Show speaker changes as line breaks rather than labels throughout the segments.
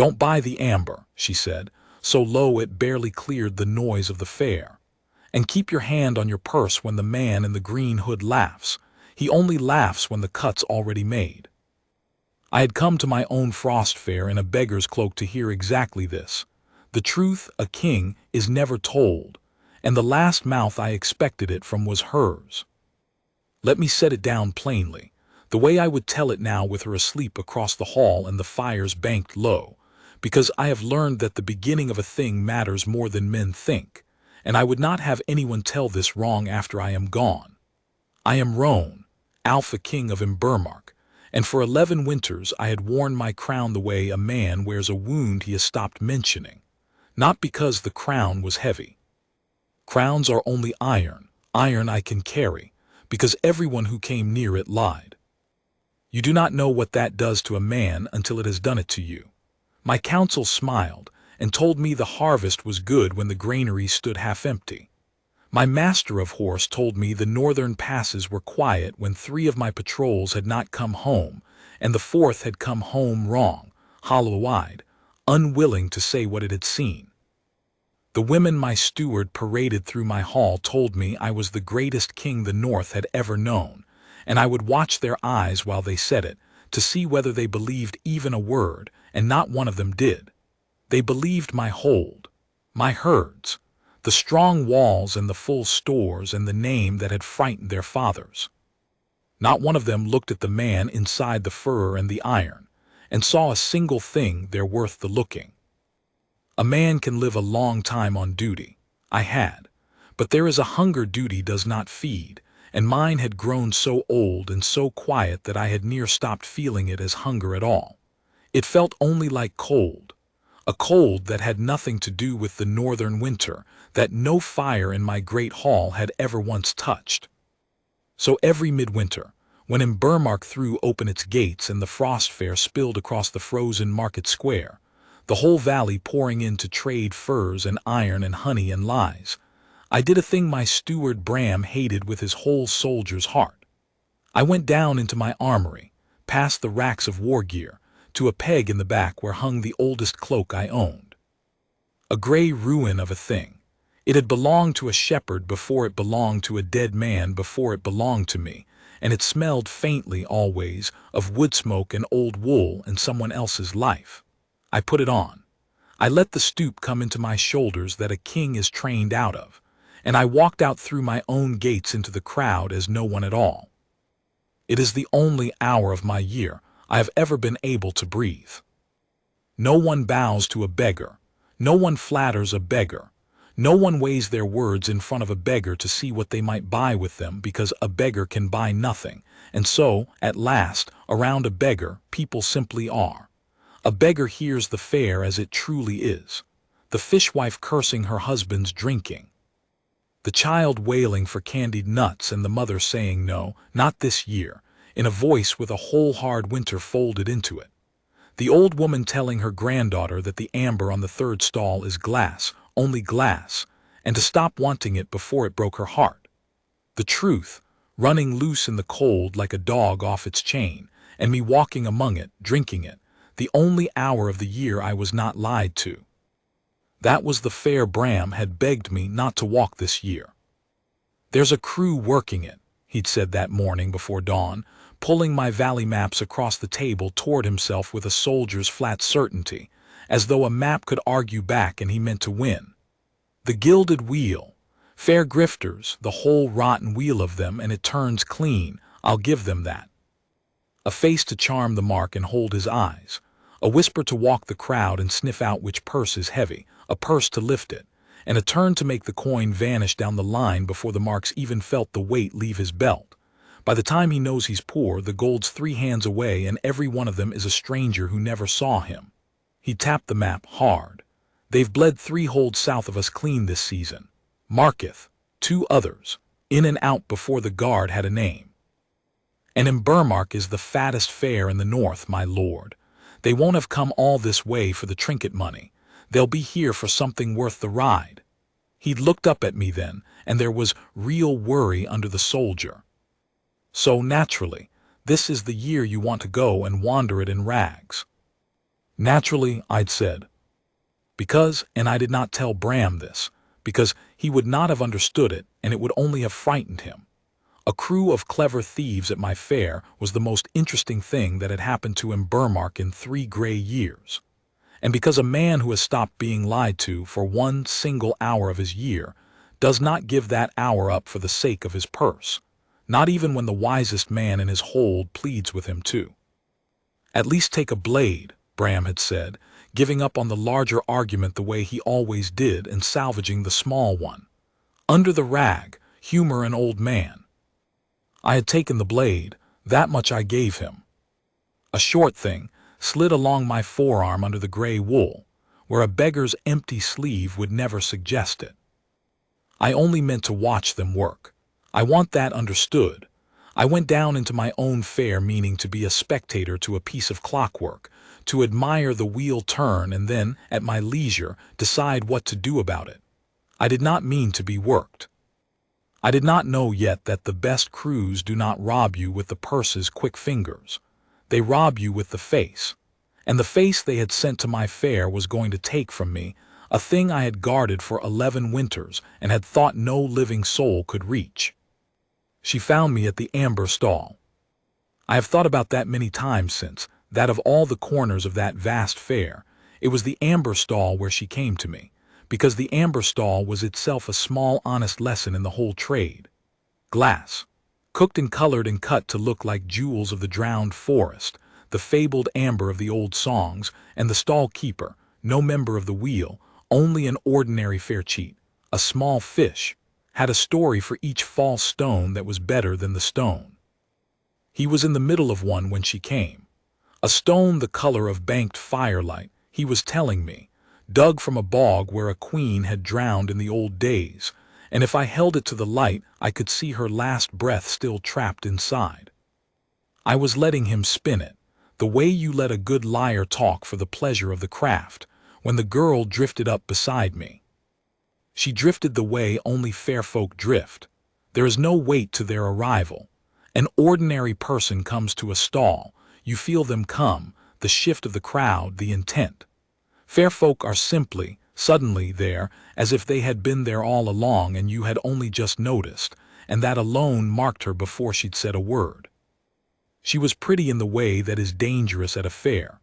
"Don't buy the amber," she said, so low it barely cleared the noise of the fair. "And keep your hand on your purse when the man in the green hood laughs. He only laughs when the cut's already made." I had come to my own frost fair in a beggar's cloak to hear exactly this. The truth a king is never told, and the last mouth I expected it from was hers. Let me set it down plainly, the way I would tell it now with her asleep across the hall and the fires banked low, because I have learned that the beginning of a thing matters more than men think, and I would not have anyone tell this wrong after I am gone. I am Roan, Alpha King of Imbermark, and for 11 winters I had worn my crown the way a man wears a wound he has stopped mentioning, not because the crown was heavy. Crowns are only iron, iron I can carry, because everyone who came near it lied. You do not know what that does to a man until it has done it to you. My counsel smiled and told me the harvest was good when the granary stood half empty. My master of horse told me the northern passes were quiet when 3 of my patrols had not come home, and the 4th had come home wrong, hollow-eyed, unwilling to say what it had seen. The women my steward paraded through my hall told me I was the greatest king the North had ever known, and I would watch their eyes while they said it, to see whether they believed even a word, and not one of them did. They believed my hold, my herds, the strong walls and the full stores and the name that had frightened their fathers. Not one of them looked at the man inside the fur and the iron, and saw a single thing there worth the looking. A man can live a long time on duty. I had. But there is a hunger duty does not feed, and mine had grown so old and so quiet that I had near stopped feeling it as hunger at all. It felt only like cold, a cold that had nothing to do with the northern winter, that no fire in my great hall had ever once touched. So every midwinter, when Imbermark threw open its gates and the frost fair spilled across the frozen market square, the whole valley pouring in to trade furs and iron and honey and lies, I did a thing my steward Bram hated with his whole soldier's heart. I went down into my armory, past the racks of war gear, to a peg in the back where hung the oldest cloak I owned. A gray ruin of a thing. It had belonged to a shepherd before it belonged to a dead man before it belonged to me, and it smelled faintly always of wood smoke and old wool and someone else's life. I put it on. I let the stoop come into my shoulders that a king is trained out of, and I walked out through my own gates into the crowd as no one at all. It is the only hour of my year I have ever been able to breathe. No one bows to a beggar. No one flatters a beggar. No one weighs their words in front of a beggar to see what they might buy with them, because a beggar can buy nothing, and so, at last, around a beggar, people simply are. A beggar hears the fair as it truly is. The fishwife cursing her husband's drinking. The child wailing for candied nuts and the mother saying no, not this year, in a voice with a whole hard winter folded into it. The old woman telling her granddaughter that the amber on the 3rd stall is glass, only glass, and to stop wanting it before it broke her heart. The truth, running loose in the cold like a dog off its chain, and me walking among it, drinking it, the only hour of the year I was not lied to. That was the fair Bram had begged me not to walk this year. "There's a crew working it," he'd said that morning before dawn, pulling my valley maps across the table toward himself with a soldier's flat certainty, as though a map could argue back and he meant to win. "The gilded wheel. Fair grifters, the whole rotten wheel of them, and it turns clean, I'll give them that." A face to charm the mark and hold his eyes. A whisper to walk the crowd and sniff out which purse is heavy, a purse to lift it, and a turn to make the coin vanish down the line before the marks even felt the weight leave his belt. By the time he knows he's poor, the gold's 3 hands away and every one of them is a stranger who never saw him. He tapped the map hard. "They've bled 3 holds south of us clean this season. Marketh, 2 others, in and out before the guard had a name. And Imbermark is the fattest fair in the north, my lord. They won't have come all this way for the trinket money. They'll be here for something worth the ride." He'd looked up at me then, and there was real worry under the soldier. "So, naturally, this is the year you want to go and wander it in rags." Naturally, I'd said. Because, and I did not tell Bram this, because he would not have understood it and it would only have frightened him. A crew of clever thieves at my fair was the most interesting thing that had happened to Burmark in 3 gray years. And because a man who has stopped being lied to for 1 single hour of his year does not give that hour up for the sake of his purse, not even when the wisest man in his hold pleads with him to. At least take a blade, Bram had said, giving up on the larger argument the way he always did and salvaging the small one. Under the rag, humor an old man. I had taken the blade, that much I gave him. A short thing, slid along my forearm under the gray wool, where a beggar's empty sleeve would never suggest it. I only meant to watch them work. I want that understood. I went down into my own fair meaning to be a spectator to a piece of clockwork, to admire the wheel turn and then, at my leisure, decide what to do about it. I did not mean to be worked. I did not know yet that the best crews do not rob you with the purse's quick fingers. They rob you with the face. And the face they had sent to my fair was going to take from me, a thing I had guarded for 11 winters and had thought no living soul could reach. She found me at the amber stall. I have thought about that many times since, that of all the corners of that vast fair, it was the amber stall where she came to me, because the amber stall was itself a small honest lesson in the whole trade. Glass, cooked and colored and cut to look like jewels of the drowned forest, the fabled amber of the old songs, and the stall keeper, no member of the wheel, only an ordinary fair cheat, a small fish, had a story for each false stone that was better than the stone. He was in the middle of one when she came. A stone the color of banked firelight, he was telling me, dug from a bog where a queen had drowned in the old days, and if I held it to the light I could see her last breath still trapped inside. I was letting him spin it, the way you let a good liar talk for the pleasure of the craft, when the girl drifted up beside me. She drifted the way only fair folk drift. There is no wait to their arrival. An ordinary person comes to a stall, you feel them come, the shift of the crowd, the intent. Fair folk are simply, suddenly there, as if they had been there all along and you had only just noticed, and that alone marked her before she'd said a word. She was pretty in the way that is dangerous at a fair.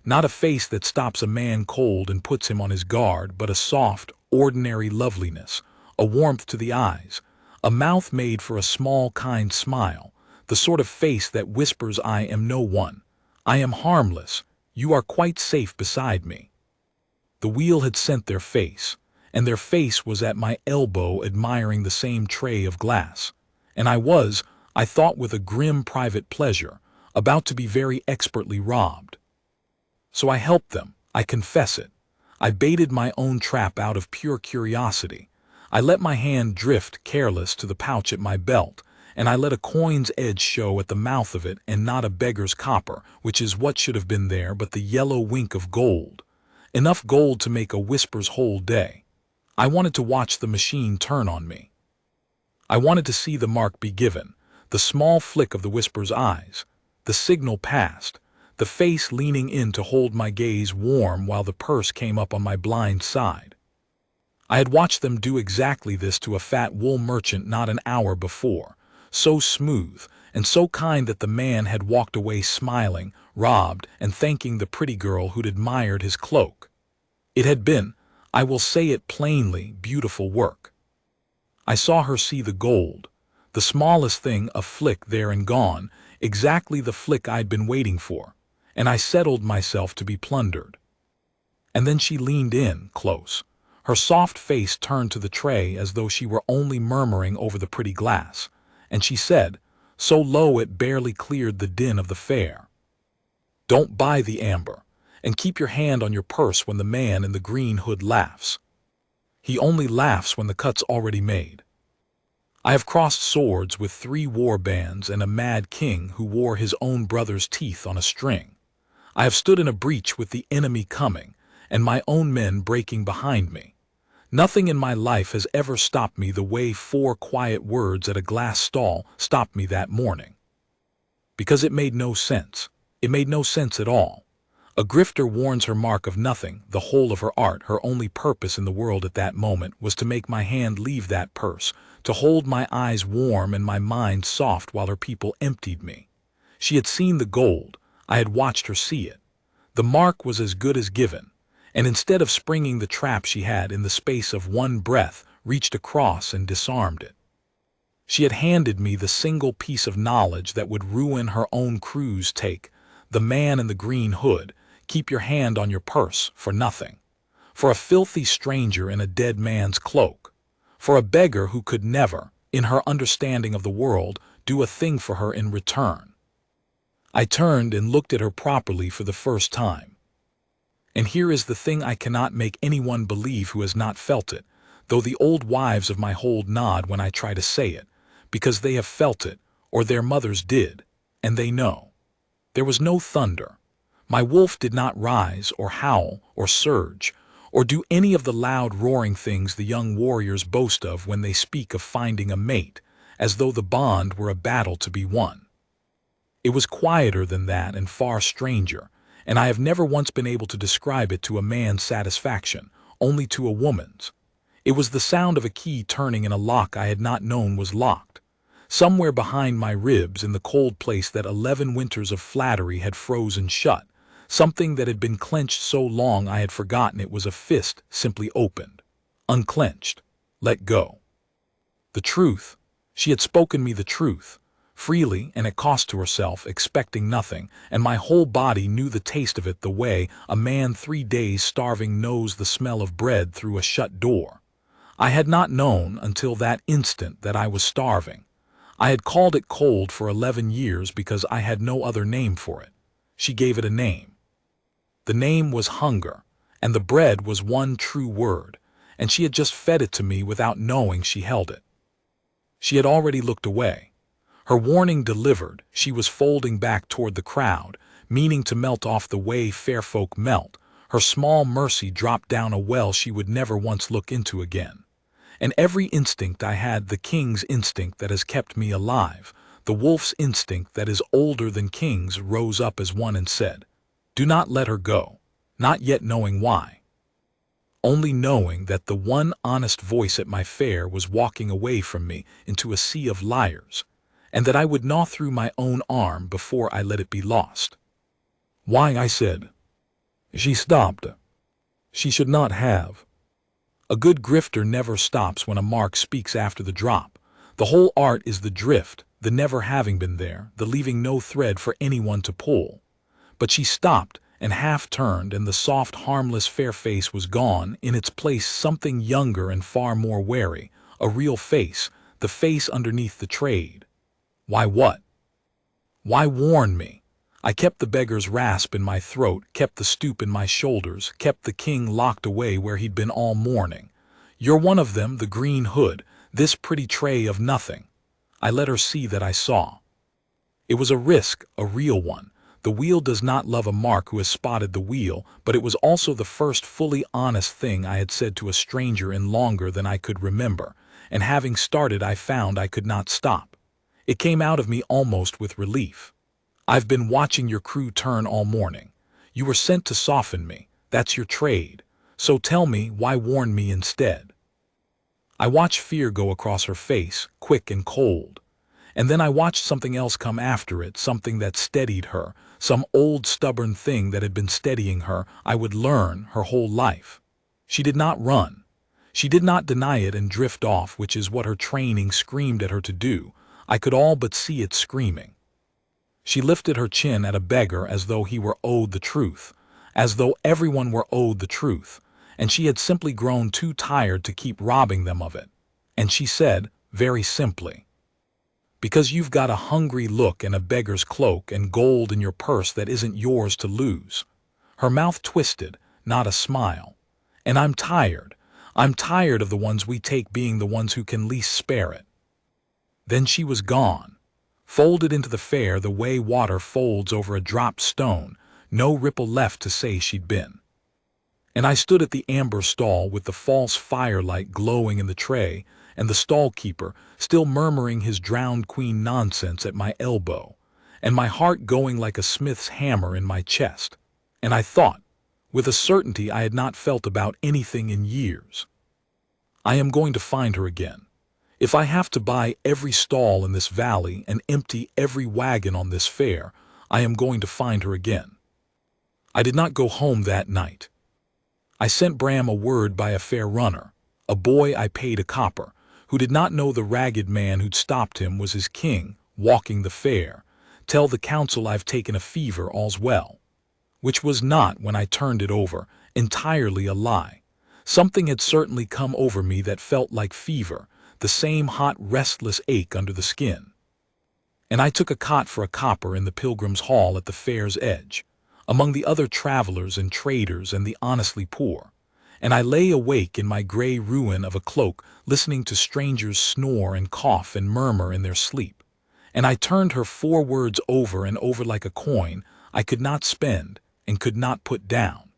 Not a face that stops a man cold and puts him on his guard, but a soft, ordinary loveliness, a warmth to the eyes, a mouth made for a small, kind smile, the sort of face that whispers I am no one, I am harmless, you are quite safe beside me. The wheel had sent their face, and their face was at my elbow admiring the same tray of glass, and I thought with a grim private pleasure, about to be very expertly robbed. So I helped them, I confess it. I baited my own trap out of pure curiosity. I let my hand drift careless to the pouch at my belt, and I let a coin's edge show at the mouth of it and not a beggar's copper, which is what should have been there, but the yellow wink of gold. Enough gold to make a whisper's whole day. I wanted to watch the machine turn on me. I wanted to see the mark be given, the small flick of the whisper's eyes, the signal passed, the face leaning in to hold my gaze warm while the purse came up on my blind side. I had watched them do exactly this to a fat wool merchant not an hour before, so smooth and so kind that the man had walked away smiling, robbed, and thanking the pretty girl who'd admired his cloak. It had been, I will say it plainly, beautiful work. I saw her see the gold, the smallest thing a flick there and gone, exactly the flick I'd been waiting for, and I settled myself to be plundered. And then she leaned in, close. Her soft face turned to the tray as though she were only murmuring over the pretty glass, and she said, so low it barely cleared the din of the fair, "Don't buy the amber, and keep your hand on your purse when the man in the green hood laughs. He only laughs when the cut's already made. I have crossed swords with 3 war bands and a mad king who wore his own brother's teeth on a string. I have stood in a breach with the enemy coming, and my own men breaking behind me. Nothing in my life has ever stopped me the way 4 quiet words at a glass stall stopped me that morning. Because it made no sense. It made no sense at all. A grifter warns her mark of nothing, the whole of her art, her only purpose in the world at that moment was to make my hand leave that purse, to hold my eyes warm and my mind soft while her people emptied me. She had seen the gold, I had watched her see it. The mark was as good as given, and instead of springing the trap she had, in the space of one breath, reached across and disarmed it. She had handed me the single piece of knowledge that would ruin her own crew's take, the man in the green hood. Keep your hand on your purse for nothing. For a filthy stranger in a dead man's cloak. For a beggar who could never, in her understanding of the world, do a thing for her in return. I turned and looked at her properly for the first time. And here is the thing I cannot make anyone believe who has not felt it, though the old wives of my hold nod when I try to say it, because they have felt it, or their mothers did, and they know. There was no thunder. My wolf did not rise or howl or surge or do any of the loud roaring things the young warriors boast of when they speak of finding a mate, as though the bond were a battle to be won. It was quieter than that and far stranger, and I have never once been able to describe it to a man's satisfaction, only to a woman's. It was the sound of a key turning in a lock I had not known was locked. Somewhere behind my ribs, in the cold place that 11 winters of flattery had frozen shut, something that had been clenched so long I had forgotten it was a fist simply opened, unclenched, let go. The truth. She had spoken me the truth, freely and at cost to herself, expecting nothing, and my whole body knew the taste of it the way a man 3 days starving knows the smell of bread through a shut door. I had not known until that instant that I was starving. I had called it cold for 11 years because I had no other name for it. She gave it a name. The name was hunger, and the bread was one true word, and she had just fed it to me without knowing she held it. She had already looked away. Her warning delivered, she was folding back toward the crowd, meaning to melt off the way fair folk melt. Her small mercy dropped down a well she would never once look into again. And every instinct I had, the king's instinct that has kept me alive, the wolf's instinct that is older than kings, rose up as one and said, "Do not let her go," not yet knowing why. Only knowing that the one honest voice at my fair was walking away from me into a sea of liars, and that I would gnaw through my own arm before I let it be lost. "Why," I said. She stopped. She should not have. A good grifter never stops when a mark speaks after the drop. The whole art is the drift, the never having been there, the leaving no thread for anyone to pull. But she stopped and half turned, and the soft, harmless, fair face was gone. In its place something younger and far more wary, a real face, the face underneath the trade. Why what? Why warn me? I kept the beggar's rasp in my throat, kept the stoop in my shoulders, kept the king locked away where he'd been all morning. You're one of them, the green hood, this pretty tray of nothing. I let her see that I saw. It was a risk, a real one. The wheel does not love a mark who has spotted the wheel, but it was also the first fully honest thing I had said to a stranger in longer than I could remember, and having started I found I could not stop. It came out of me almost with relief. "I've been watching your crew turn all morning. You were sent to soften me, that's your trade. So tell me, why warn me instead?" I watched fear go across her face, quick and cold. And then I watched something else come after it, something that steadied her, some old stubborn thing that had been steadying her, I would learn, her whole life. She did not run. She did not deny it and drift off, which is what her training screamed at her to do. I could all but see it screaming. She lifted her chin at a beggar as though he were owed the truth, as though everyone were owed the truth, and she had simply grown too tired to keep robbing them of it. And she said, very simply, "Because you've got a hungry look and a beggar's cloak and gold in your purse that isn't yours to lose." Her mouth twisted, not a smile. "And I'm tired. I'm tired of the ones we take being the ones who can least spare it." Then she was gone, folded into the fair the way water folds over a dropped stone, no ripple left to say she'd been. And I stood at the amber stall with the false firelight glowing in the tray, and the stall-keeper still murmuring his drowned queen nonsense at my elbow, and my heart going like a smith's hammer in my chest. And I thought, with a certainty I had not felt about anything in years, I am going to find her again. If I have to buy every stall in this valley and empty every wagon on this fair, I am going to find her again. I did not go home that night. I sent Bram a word by a fair runner, a boy I paid a copper, who did not know the ragged man who'd stopped him was his king, walking the fair. Tell the council I've taken a fever, all's well. Which was not, when I turned it over, entirely a lie. Something had certainly come over me that felt like fever, the same hot, restless ache under the skin. And I took a cot for a copper in the pilgrims' hall at the fair's edge, among the other travelers and traders and the honestly poor. And I lay awake in my gray ruin of a cloak, listening to strangers snore and cough and murmur in their sleep. And I turned her 4 words over and over like a coin I could not spend and could not put down.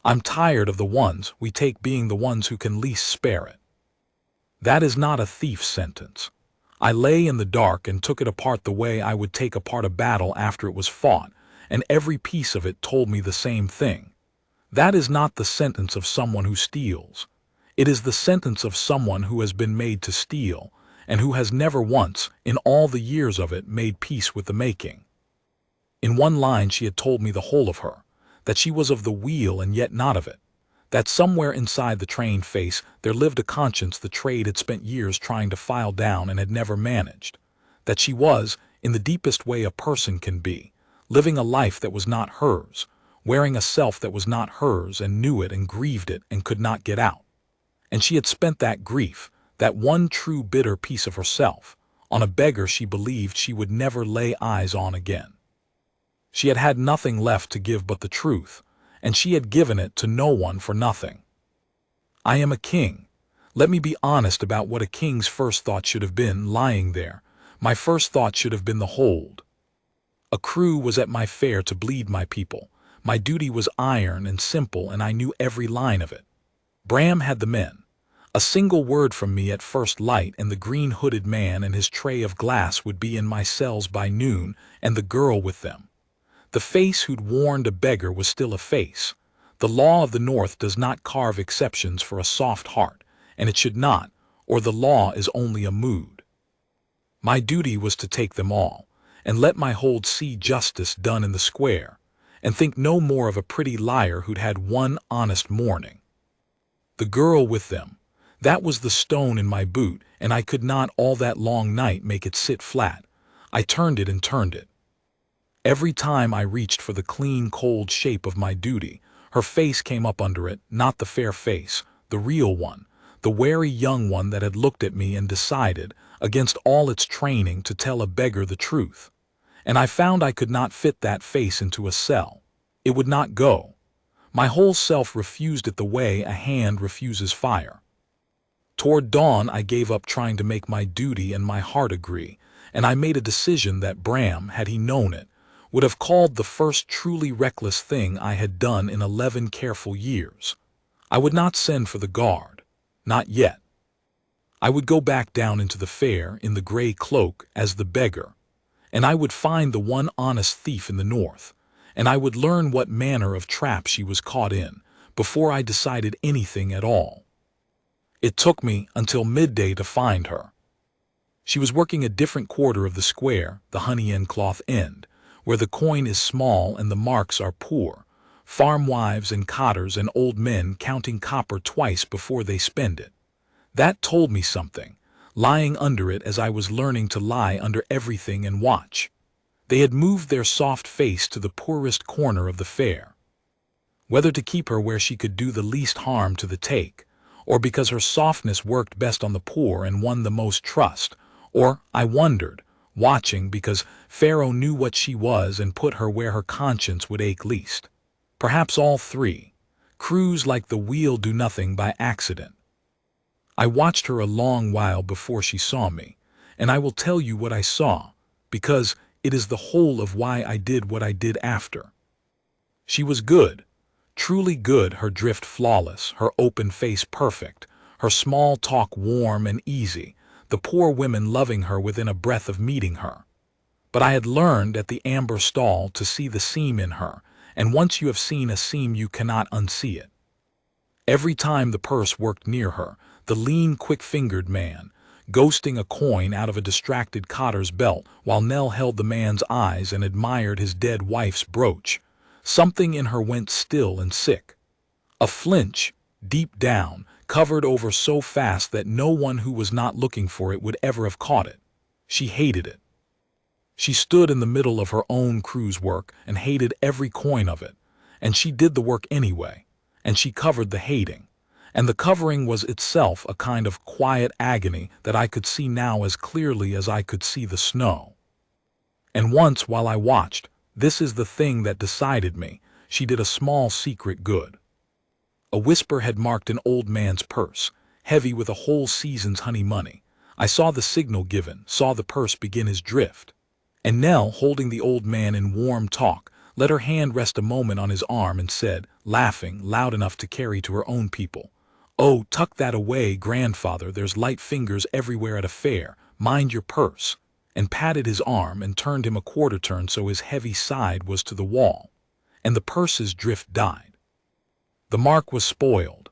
I'm tired of the ones we take being the ones who can least spare it. That is not a thief's sentence. I lay in the dark and took it apart the way I would take apart a battle after it was fought, and every piece of it told me the same thing. That is not the sentence of someone who steals. It is the sentence of someone who has been made to steal, and who has never once, in all the years of it, made peace with the making. In one line she had told me the whole of her, that she was of the wheel and yet not of it, that somewhere inside the trained face there lived a conscience the trade had spent years trying to file down and had never managed, that she was, in the deepest way a person can be, living a life that was not hers, wearing a self that was not hers and knew it and grieved it and could not get out. And she had spent that grief, that one true bitter piece of herself, on a beggar she believed she would never lay eyes on again. She had had nothing left to give but the truth, and she had given it to no one for nothing. I am a king. Let me be honest about what a king's first thought should have been lying there. My first thought should have been the hold. A crew was at my fair to bleed my people. My duty was iron and simple, and I knew every line of it. Bram had the men. A single word from me at first light, and the green-hooded man and his tray of glass would be in my cells by noon, and the girl with them. The face who'd warned a beggar was still a face. The law of the North does not carve exceptions for a soft heart, and it should not, or the law is only a mood. My duty was to take them all, and let my hold see justice done in the square, and think no more of a pretty liar who'd had one honest morning. The girl with them, that was the stone in my boot, and I could not all that long night make it sit flat. I turned it and turned it. Every time I reached for the clean, cold shape of my duty, her face came up under it, not the fair face, the real one, the wary young one that had looked at me and decided, against all its training, to tell a beggar the truth. And I found I could not fit that face into a cell. It would not go. My whole self refused it the way a hand refuses fire. Toward dawn I gave up trying to make my duty and my heart agree, and I made a decision that Bram, had he known it, would have called the first truly reckless thing I had done in 11 careful years. I would not send for the guard. Not yet. I would go back down into the fair in the gray cloak as the beggar, and I would find the one honest thief in the North, and I would learn what manner of trap she was caught in before I decided anything at all. It took me until midday to find her. She was working a different quarter of the square, the honey and cloth end, where the coin is small and the marks are poor, farm wives and cotters and old men counting copper twice before they spend it. That told me something, lying under it as I was learning to lie under everything and watch. They had moved their soft face to the poorest corner of the fair. Whether to keep her where she could do the least harm to the take, or because her softness worked best on the poor and won the most trust, or, I wondered, watching because Pharaoh knew what she was and put her where her conscience would ache least. Perhaps all three. Crews like the wheel do nothing by accident. I watched her a long while before she saw me, and I will tell you what I saw, because it is the whole of why I did what I did after. She was good, truly good, her drift flawless, her open face perfect, her small talk warm and easy, the poor women loving her within a breath of meeting her. But I had learned at the amber stall to see the seam in her, and once you have seen a seam you cannot unsee it. Every time the purse worked near her, the lean, quick-fingered man, ghosting a coin out of a distracted cotter's belt while Nell held the man's eyes and admired his dead wife's brooch, something in her went still and sick. A flinch, deep down, covered over so fast that no one who was not looking for it would ever have caught it. She hated it. She stood in the middle of her own crew's work and hated every coin of it, and she did the work anyway, and she covered the hating, and the covering was itself a kind of quiet agony that I could see now as clearly as I could see the snow. And once while I watched, this is the thing that decided me, she did a small secret good. A whisper had marked an old man's purse, heavy with a whole season's honey money. I saw the signal given, saw the purse begin his drift. And Nell, holding the old man in warm talk, let her hand rest a moment on his arm and said, laughing loud enough to carry to her own people, "Oh, tuck that away, grandfather, there's light fingers everywhere at a fair, mind your purse," and patted his arm and turned him a quarter turn so his heavy side was to the wall. And the purse's drift died. The mark was spoiled,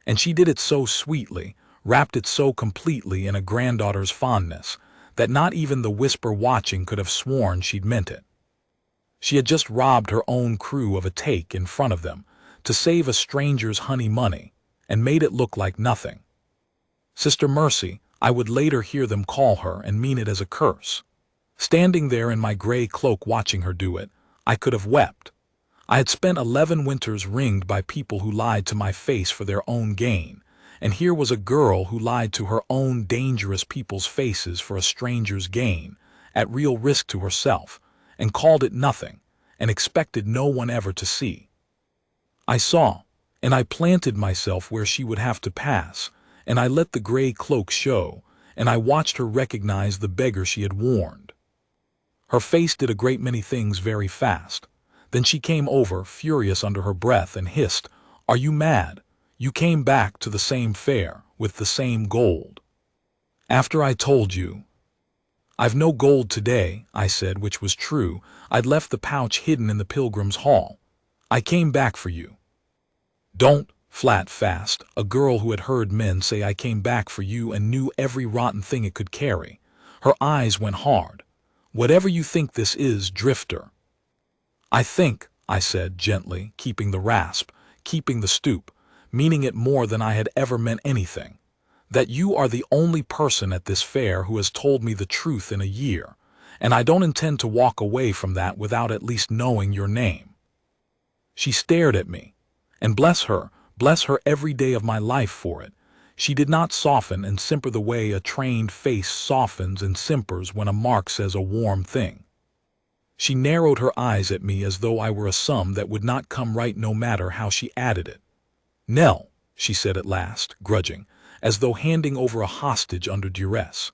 and she did it so sweetly, wrapped it so completely in a granddaughter's fondness, that not even the whisper watching could have sworn she'd meant it. She had just robbed her own crew of a take in front of them, to save a stranger's honey money, and made it look like nothing. Sister Mercy, I would later hear them call her and mean it as a curse. Standing there in my gray cloak watching her do it, I could have wept. I had spent 11 winters ringed by people who lied to my face for their own gain, and here was a girl who lied to her own dangerous people's faces for a stranger's gain, at real risk to herself, and called it nothing, and expected no one ever to see. I saw, and I planted myself where she would have to pass, and I let the gray cloak show, and I watched her recognize the beggar she had warned. Her face did a great many things very fast. Then she came over, furious under her breath, and hissed, "Are you mad? You came back to the same fair, with the same gold. After I told you." "I've no gold today," I said, which was true. I'd left the pouch hidden in the pilgrim's hall. "I came back for you." "Don't," flat fast, a girl who had heard men say I came back for you and knew every rotten thing it could carry. Her eyes went hard. "Whatever you think this is, Drifter." "I think," I said gently, keeping the rasp, keeping the stoop, meaning it more than I had ever meant anything, "that you are the only person at this fair who has told me the truth in a year, and I don't intend to walk away from that without at least knowing your name." She stared at me, and bless her every day of my life for it, she did not soften and simper the way a trained face softens and simpers when a mark says a warm thing. She narrowed her eyes at me as though I were a sum that would not come right no matter how she added it. "Nell," she said at last, grudging, as though handing over a hostage under duress.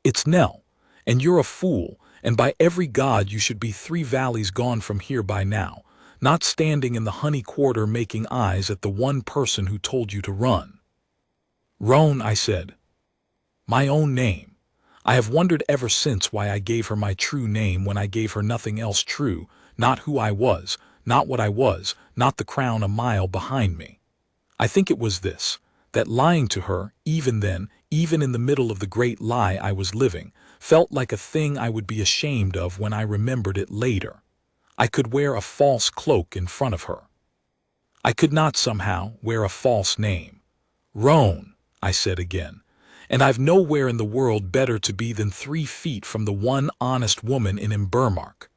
"It's Nell, and you're a fool, and by every god you should be 3 valleys gone from here by now, not standing in the honey quarter making eyes at the one person who told you to run." "Roan," I said. "My own name. I have wondered ever since why I gave her my true name when I gave her nothing else true, not who I was, not what I was, not the crown a mile behind me. I think it was this, that lying to her, even then, even in the middle of the great lie I was living, felt like a thing I would be ashamed of when I remembered it later. I could wear a false cloak in front of her. I could not somehow wear a false name. "Roan," I said again, "and I've nowhere in the world better to be than 3 feet from the one honest woman in Imbermark.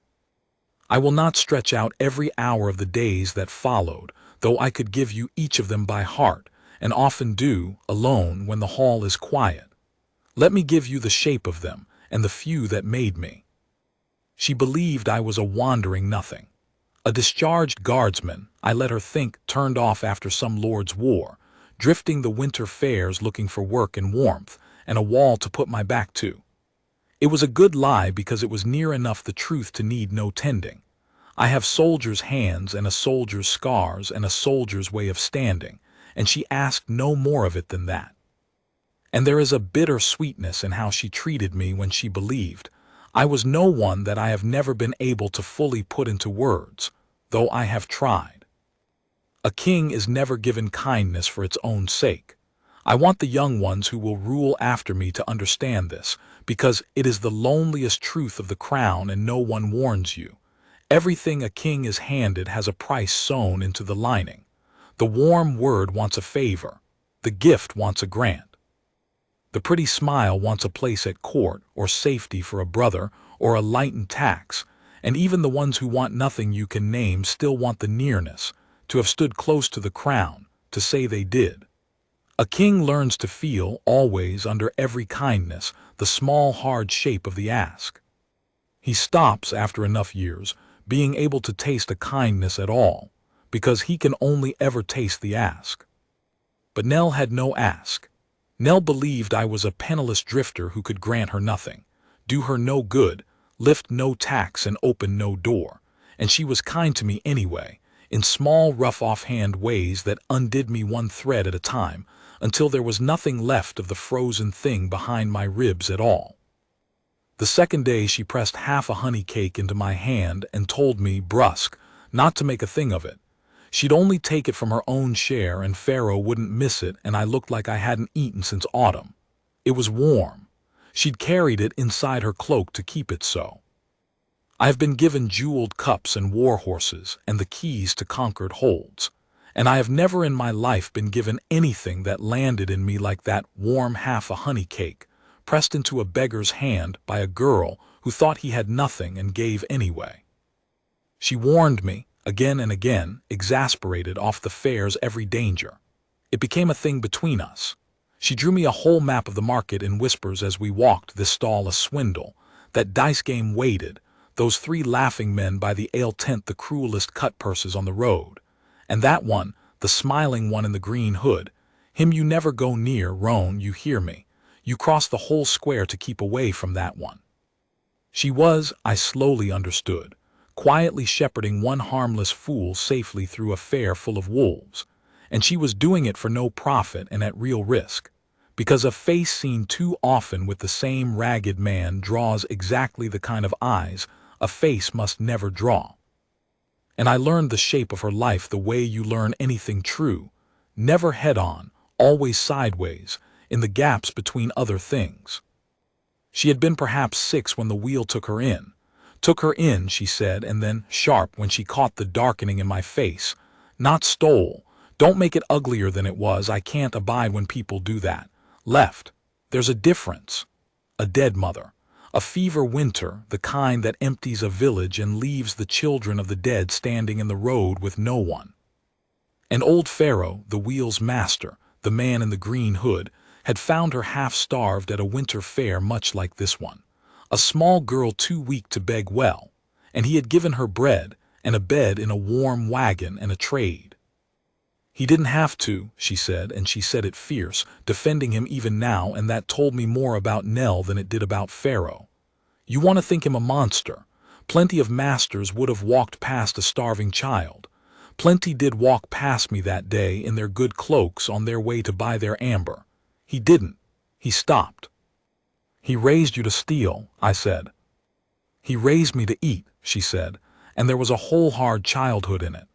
I will not stretch out every hour of the days that followed, though I could give you each of them by heart, and often do, alone, when the hall is quiet. Let me give you the shape of them, and the few that made me." She believed I was a wandering nothing. A discharged guardsman, I let her think, turned off after some lord's war, drifting the winter fairs looking for work and warmth, and a wall to put my back to. It was a good lie because it was near enough the truth to need no tending. I have soldier's hands and a soldier's scars and a soldier's way of standing, and she asked no more of it than that. And there is a bitter sweetness in how she treated me when she believed I was no one that I have never been able to fully put into words. though I have tried. A king is never given kindness for its own sake. I want the young ones who will rule after me to understand this, because it is the loneliest truth of the crown and no one warns you. Everything a king is handed has a price sewn into the lining. The warm word wants a favor. The gift wants a grant. The pretty smile wants a place at court, or safety for a brother, or a lightened tax, and even the ones who want nothing you can name still want the nearness, to have stood close to the crown, to say they did. A king learns to feel, always, under every kindness, the small hard shape of the ask. He stops, after enough years, being able to taste a kindness at all, because he can only ever taste the ask. But Nell had no ask. Nell believed I was a penniless drifter who could grant her nothing, do her no good, lift no tax and open no door, and she was kind to me anyway, in small rough offhand ways that undid me one thread at a time, until there was nothing left of the frozen thing behind my ribs at all. The second day she pressed half a honey cake into my hand and told me, brusque, not to make a thing of it. She'd only take it from her own share and Pharaoh wouldn't miss it, and I looked like I hadn't eaten since autumn. It was warm. She'd carried it inside her cloak to keep it so. I've been given jeweled cups and war horses and the keys to conquered holds, and I have never in my life been given anything that landed in me like that warm half a honey cake, pressed into a beggar's hand by a girl who thought he had nothing and gave anyway. She warned me, again and again, exasperated off the fair's every danger. It became a thing between us. She drew me a whole map of the market in whispers as we walked, this stall a swindle, that dice game waited, those 3 laughing men by the ale tent the cruelest cut-purses on the road, and that one, the smiling one in the green hood, him you never go near, roan, you hear me, you cross the whole square to keep away from that one. She was, I slowly understood, quietly shepherding one harmless fool safely through a fair full of wolves, and she was doing it for no profit and at real risk, because a face seen too often with the same ragged man draws exactly the kind of eyes a face must never draw. And I learned the shape of her life the way you learn anything true, never head-on, always sideways, in the gaps between other things. She had been perhaps 6 when the wheel took her in. Took her in, she said, and then, sharp, when she caught the darkening in my face, not stole, don't make it uglier than it was, I can't abide when people do that. Left. There's a difference. A dead mother. A fever winter, the kind that empties a village and leaves the children of the dead standing in the road with no one. And old Pharaoh, the wheel's master, the man in the green hood, had found her half-starved at a winter fair much like this one, a small girl too weak to beg well, and he had given her bread and a bed in a warm wagon and a trade. He didn't have to, she said, and she said it fierce, defending him even now, and that told me more about Nell than it did about Pharaoh. You want to think him a monster. Plenty of masters would have walked past a starving child. Plenty did walk past me that day in their good cloaks on their way to buy their amber. He didn't. He stopped. He raised you to steal, I said. He raised me to eat, she said, and there was a whole hard childhood in it.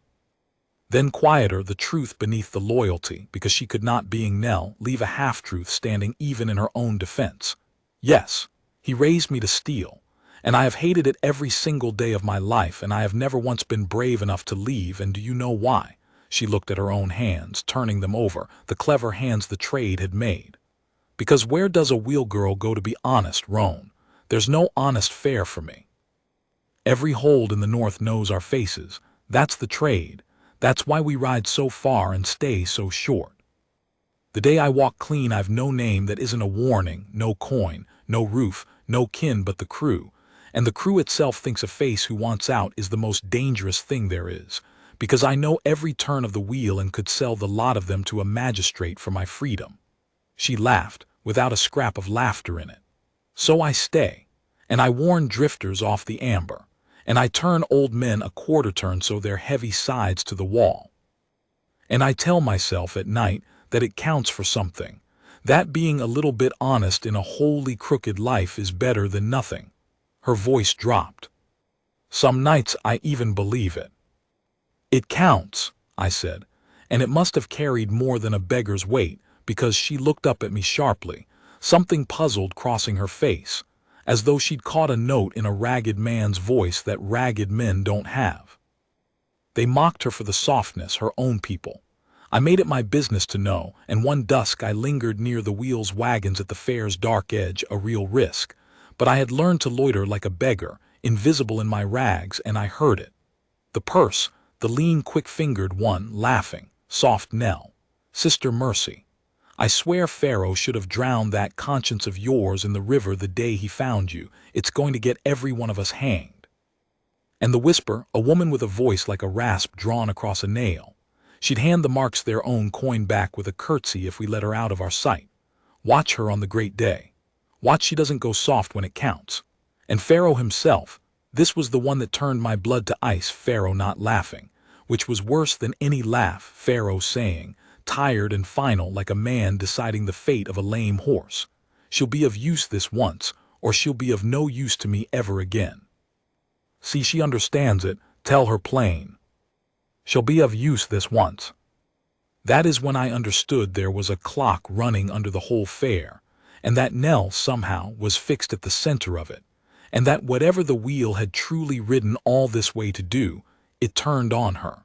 Then quieter, the truth beneath the loyalty, because she could not, being Nell, leave a half-truth standing even in her own defense. Yes, he raised me to steal, and I have hated it every single day of my life, and I have never once been brave enough to leave, and do you know why? She looked at her own hands, turning them over, the clever hands the trade had made. Because where does a wheel girl go to be honest, roan? There's no honest fare for me. Every hold in the north knows our faces. That's the trade. That's why we ride so far and stay so short. The day I walk clean I've no name that isn't a warning, no coin, no roof, no kin but the crew, and the crew itself thinks a face who wants out is the most dangerous thing there is, because I know every turn of the wheel and could sell the lot of them to a magistrate for my freedom. She laughed, without a scrap of laughter in it. So I stay, and I warn drifters off the amber, and I turn old men a quarter turn so they're heavy sides to the wall. And I tell myself at night that it counts for something, that being a little bit honest in a wholly crooked life is better than nothing. Her voice dropped. Some nights I even believe it. It counts, I said, and it must have carried more than a beggar's weight, because she looked up at me sharply, something puzzled crossing her face, as though she'd caught a note in a ragged man's voice that ragged men don't have. They mocked her for the softness, her own people. I made it my business to know, and one dusk I lingered near the wheels wagons at the fair's dark edge, a real risk. But I had learned to loiter like a beggar, invisible in my rags, and I heard it. The purse, the lean, quick-fingered one, laughing, soft Nell, Sister Mercy. I swear Pharaoh should have drowned that conscience of yours in the river the day he found you. It's going to get every one of us hanged. And the whisper, a woman with a voice like a rasp drawn across a nail. She'd hand the marks their own coin back with a curtsy if we let her out of our sight. Watch her on the great day. Watch she doesn't go soft when it counts. And Pharaoh himself, this was the one that turned my blood to ice, Pharaoh not laughing, which was worse than any laugh, Pharaoh saying, tired and final like a man deciding the fate of a lame horse. She'll be of use this once, or she'll be of no use to me ever again. See, she understands it, tell her plain. She'll be of use this once. That is when I understood there was a clock running under the whole fair, and that Nell somehow was fixed at the center of it, and that whatever the wheel had truly ridden all this way to do, it turned on her.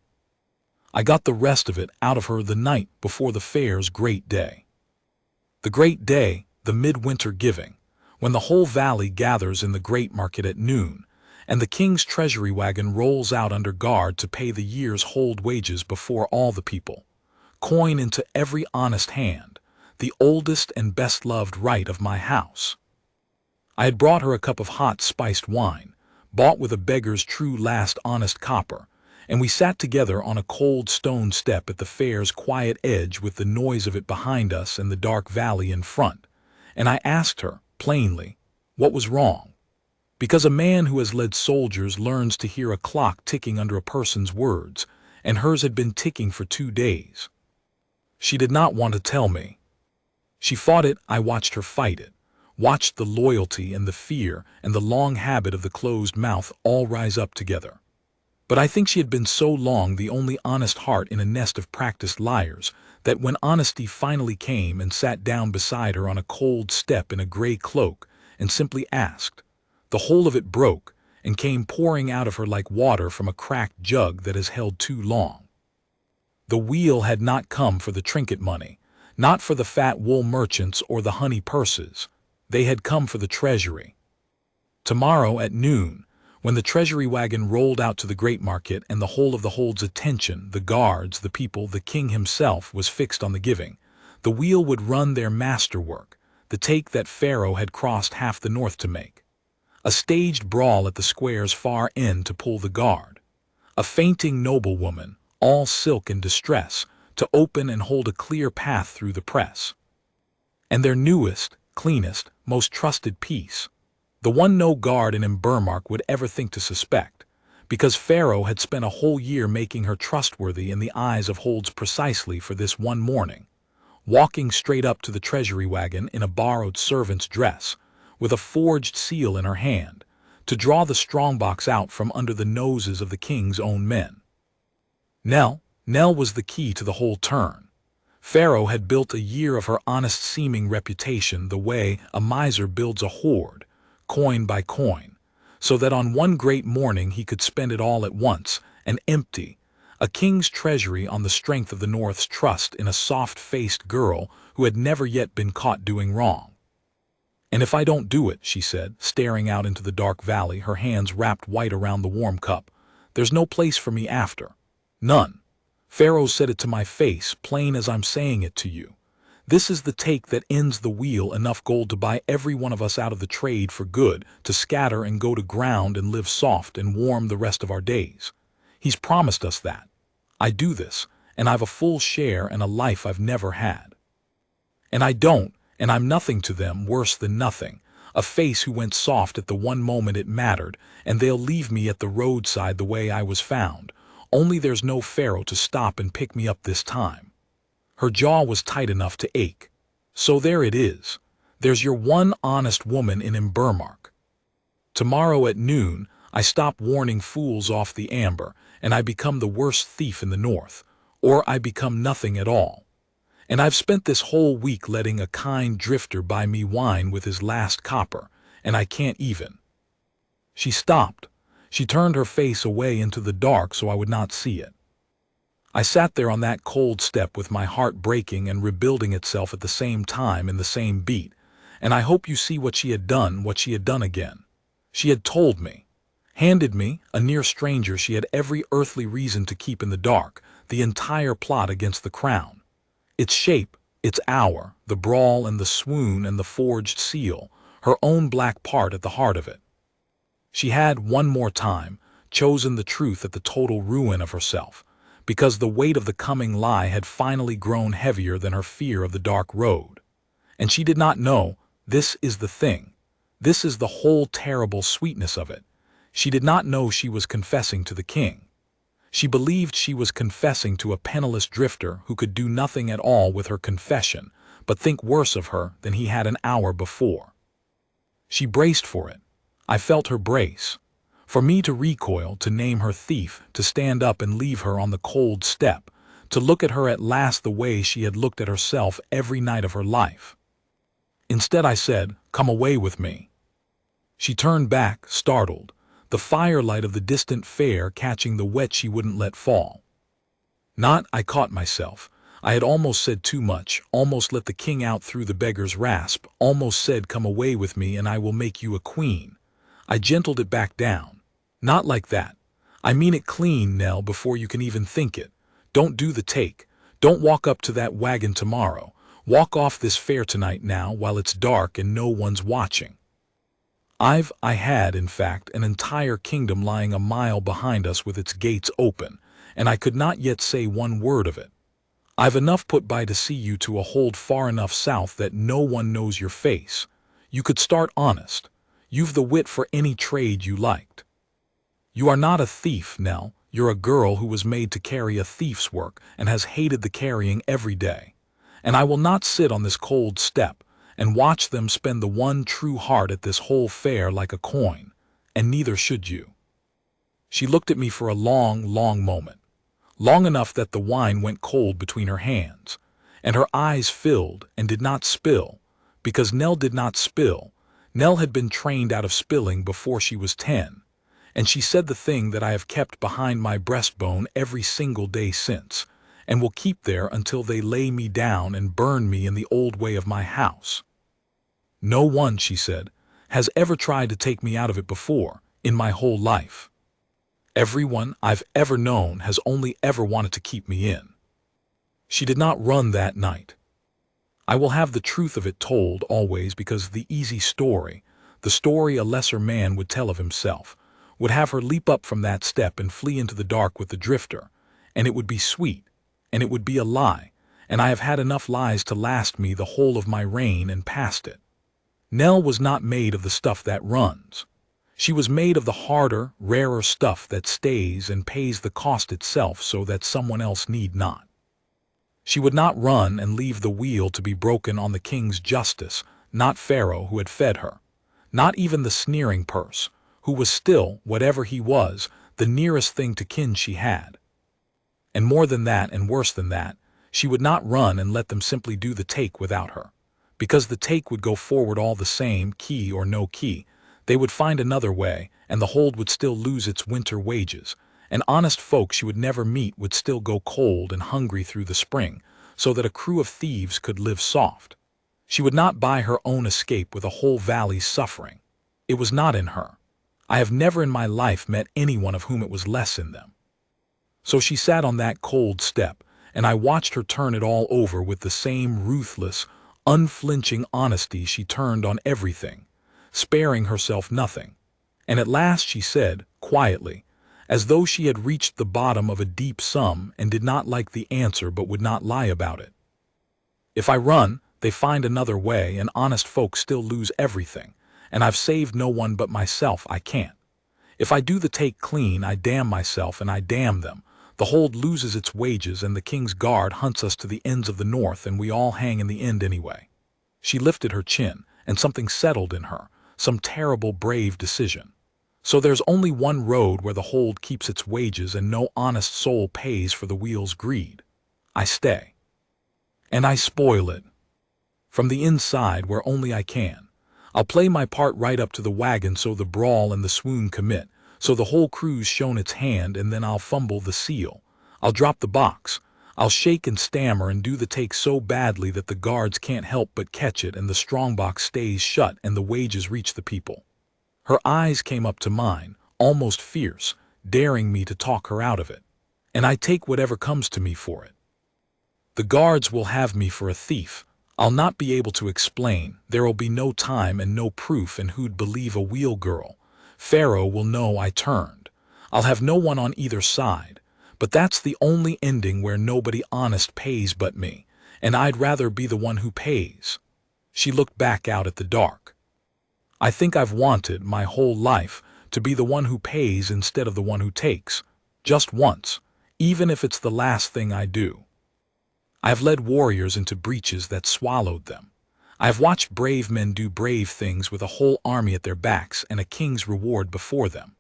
I got the rest of it out of her the night before the fair's great day. The great day, the midwinter giving, when the whole valley gathers in the great market at noon, and the king's treasury wagon rolls out under guard to pay the year's hold wages before all the people. Coin into every honest hand, the oldest and best-loved right of my house. I had brought her a cup of hot spiced wine, bought with a beggar's true last honest copper, and we sat together on a cold stone step at the fair's quiet edge with the noise of it behind us and the dark valley in front, and I asked her, plainly, what was wrong. Because a man who has led soldiers learns to hear a clock ticking under a person's words, and hers had been ticking for 2 days. She did not want to tell me. She fought it, I watched her fight it, watched the loyalty and the fear and the long habit of the closed mouth all rise up together. But I think she had been so long the only honest heart in a nest of practiced liars that when honesty finally came and sat down beside her on a cold step in a gray cloak and simply asked, the whole of it broke and came pouring out of her like water from a cracked jug that has held too long. The wheel had not come for the trinket money, not for the fat wool merchants or the honey purses. They had come for the treasury. Tomorrow at noon, when the treasury wagon rolled out to the great market and the whole of the hold's attention, the guards, the people, the king himself was fixed on the giving, the wheel would run their masterwork, the take that Pharaoh had crossed half the north to make. A staged brawl at the square's far end to pull the guard. A fainting noblewoman, all silk and distress, to open and hold a clear path through the press. And their newest, cleanest, most trusted piece, the one no guard in Imbermark would ever think to suspect, because Pharaoh had spent a whole year making her trustworthy in the eyes of holds precisely for this one morning, walking straight up to the treasury wagon in a borrowed servant's dress, with a forged seal in her hand, to draw the strongbox out from under the noses of the king's own men. Nell was the key to the whole turn. Pharaoh had built a year of her honest-seeming reputation the way a miser builds a hoard, coin by coin, so that on one great morning he could spend it all at once and empty a king's treasury on the strength of the North's trust in a soft-faced girl who had never yet been caught doing wrong. And if I don't do it, she said, staring out into the dark valley, her hands wrapped white around the warm cup, there's no place for me after. None. Pharaoh said it to my face, plain as I'm saying it to you. This is the take that ends the wheel, enough gold to buy every one of us out of the trade for good, to scatter and go to ground and live soft and warm the rest of our days. He's promised us that. I do this, and I've a full share and a life I've never had. And I don't, and I'm nothing to them, worse than nothing, a face who went soft at the one moment it mattered, and they'll leave me at the roadside the way I was found, only there's no Pharaoh to stop and pick me up this time. Her jaw was tight enough to ache. So there it is. There's your one honest woman in Imbermark. Tomorrow at noon, I stop warning fools off the amber, and I become the worst thief in the north, or I become nothing at all. And I've spent this whole week letting a kind drifter buy me wine with his last copper, and I can't even." She stopped. She turned her face away into the dark so I would not see it. I sat there on that cold step with my heart breaking and rebuilding itself at the same time in the same beat, and I hope you see what she had done again. She had told me, handed me, a near stranger she had every earthly reason to keep in the dark, the entire plot against the crown. Its shape, its hour, the brawl and the swoon and the forged seal, her own black part at the heart of it. She had, one more time, chosen the truth at the total ruin of herself, because the weight of the coming lie had finally grown heavier than her fear of the dark road. And she did not know, this is the thing. This is the whole terrible sweetness of it. She did not know she was confessing to the king. She believed she was confessing to a penniless drifter who could do nothing at all with her confession, but think worse of her than he had an hour before. She braced for it. I felt her brace. For me to recoil, to name her thief, to stand up and leave her on the cold step, to look at her at last the way she had looked at herself every night of her life. Instead I said, "Come away with me." She turned back, startled, the firelight of the distant fair catching the wet she wouldn't let fall. Not, I caught myself. I had almost said too much, almost let the king out through the beggar's rasp, almost said, "Come away with me and I will make you a queen." I gentled it back down. Not like that. I mean it clean, Nell, before you can even think it. Don't do the take. Don't walk up to that wagon tomorrow. Walk off this fair tonight now while it's dark and no one's watching. I had, in fact, an entire kingdom lying a mile behind us with its gates open, and I could not yet say one word of it. I've enough put by to see you to a hold far enough south that no one knows your face. You could start honest. You've the wit for any trade you liked. You are not a thief, Nell. You're a girl who was made to carry a thief's work and has hated the carrying every day. And I will not sit on this cold step and watch them spend the one true heart at this whole fair like a coin, and neither should you. She looked at me for a long, long moment, long enough that the wine went cold between her hands, and her eyes filled and did not spill, because Nell did not spill. Nell had been trained out of spilling before she was 10. And she said the thing that I have kept behind my breastbone every single day since, and will keep there until they lay me down and burn me in the old way of my house. No one, she said, has ever tried to take me out of it before, in my whole life. Everyone I've ever known has only ever wanted to keep me in. She did not run that night. I will have the truth of it told always, because the easy story, the story a lesser man would tell of himself, would have her leap up from that step and flee into the dark with the drifter, and it would be sweet, and it would be a lie, and I have had enough lies to last me the whole of my reign and past it. Nell was not made of the stuff that runs. She was made of the harder, rarer stuff that stays and pays the cost itself so that someone else need not. She would not run and leave the wheel to be broken on the king's justice, not Pharaoh who had fed her, not even the sneering purse, who was still, whatever he was, the nearest thing to kin she had. And more than that, and worse than that, she would not run and let them simply do the take without her, because the take would go forward all the same, key or no key. They would find another way, and the hold would still lose its winter wages, and honest folk she would never meet would still go cold and hungry through the spring, so that a crew of thieves could live soft. She would not buy her own escape with a whole valley's suffering. It was not in her. I have never in my life met anyone of whom it was less in them. So she sat on that cold step, and I watched her turn it all over with the same ruthless, unflinching honesty she turned on everything, sparing herself nothing. And at last she said, quietly, as though she had reached the bottom of a deep sum and did not like the answer but would not lie about it, "If I run, they find another way, and honest folk still lose everything. And I've saved no one but myself. I can't. If I do the take clean, I damn myself and I damn them. The hold loses its wages and the king's guard hunts us to the ends of the north, and we all hang in the end anyway." She lifted her chin, and something settled in her, some terrible brave decision. So there's only one road where the hold keeps its wages and no honest soul pays for the wheel's greed. I stay. And I spoil it. From the inside where only I can. I'll play my part right up to the wagon so the brawl and the swoon commit, so the whole crew's shown its hand, and then I'll fumble the seal. I'll drop the box. I'll shake and stammer and do the take so badly that the guards can't help but catch it and the strongbox stays shut and the wages reach the people. Her eyes came up to mine, almost fierce, daring me to talk her out of it. And I take whatever comes to me for it. The guards will have me for a thief. I'll not be able to explain. There'll be no time and no proof, and who'd believe a wheel girl? Pharaoh will know I turned. I'll have no one on either side. But that's the only ending where nobody honest pays but me, and I'd rather be the one who pays. She looked back out at the dark. I think I've wanted, my whole life, to be the one who pays instead of the one who takes. Just once, even if it's the last thing I do. I have led warriors into breaches that swallowed them. I have watched brave men do brave things with a whole army at their backs and a king's reward before them.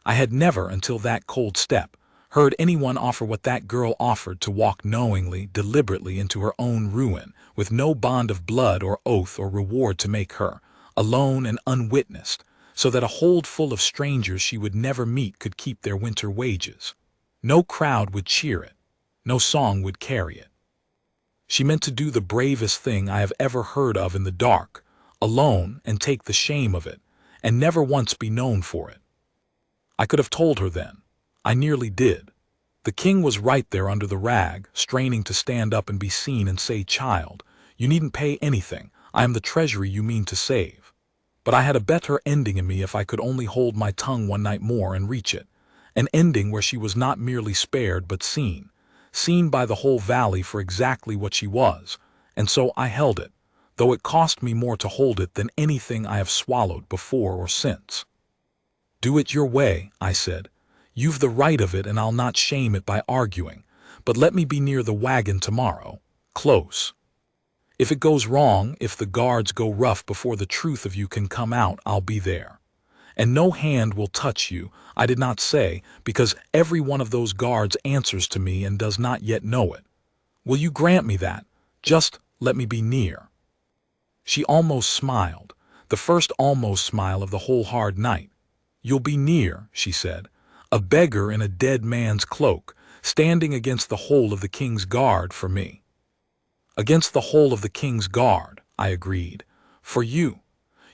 I had never, until that cold step, heard anyone offer what that girl offered, to walk knowingly, deliberately into her own ruin, with no bond of blood or oath or reward to make her, alone and unwitnessed, so that a hold full of strangers she would never meet could keep their winter wages. No crowd would cheer it. No song would carry it. She meant to do the bravest thing I have ever heard of in the dark, alone, and take the shame of it, and never once be known for it. I could have told her then. I nearly did. The king was right there under the rag, straining to stand up and be seen and say, "Child, you needn't pay anything. I am the treasury you mean to save." But I had a better ending in me if I could only hold my tongue one night more and reach it. An ending where she was not merely spared but seen by the whole valley for exactly what she was, and so I held it, though it cost me more to hold it than anything I have swallowed before or since. "Do it your way," I said. "You've the right of it, and I'll not shame it by arguing, but let me be near the wagon tomorrow, close. If it goes wrong, if the guards go rough before the truth of you can come out, I'll be there. And no hand will touch you," I did not say, "because every one of those guards answers to me and does not yet know it. Will you grant me that? Just let me be near." She almost smiled, the first almost smile of the whole hard night. "You'll be near," she said, "a beggar in a dead man's cloak, standing against the whole of the king's guard for me." "Against the whole of the king's guard," I agreed. "For you.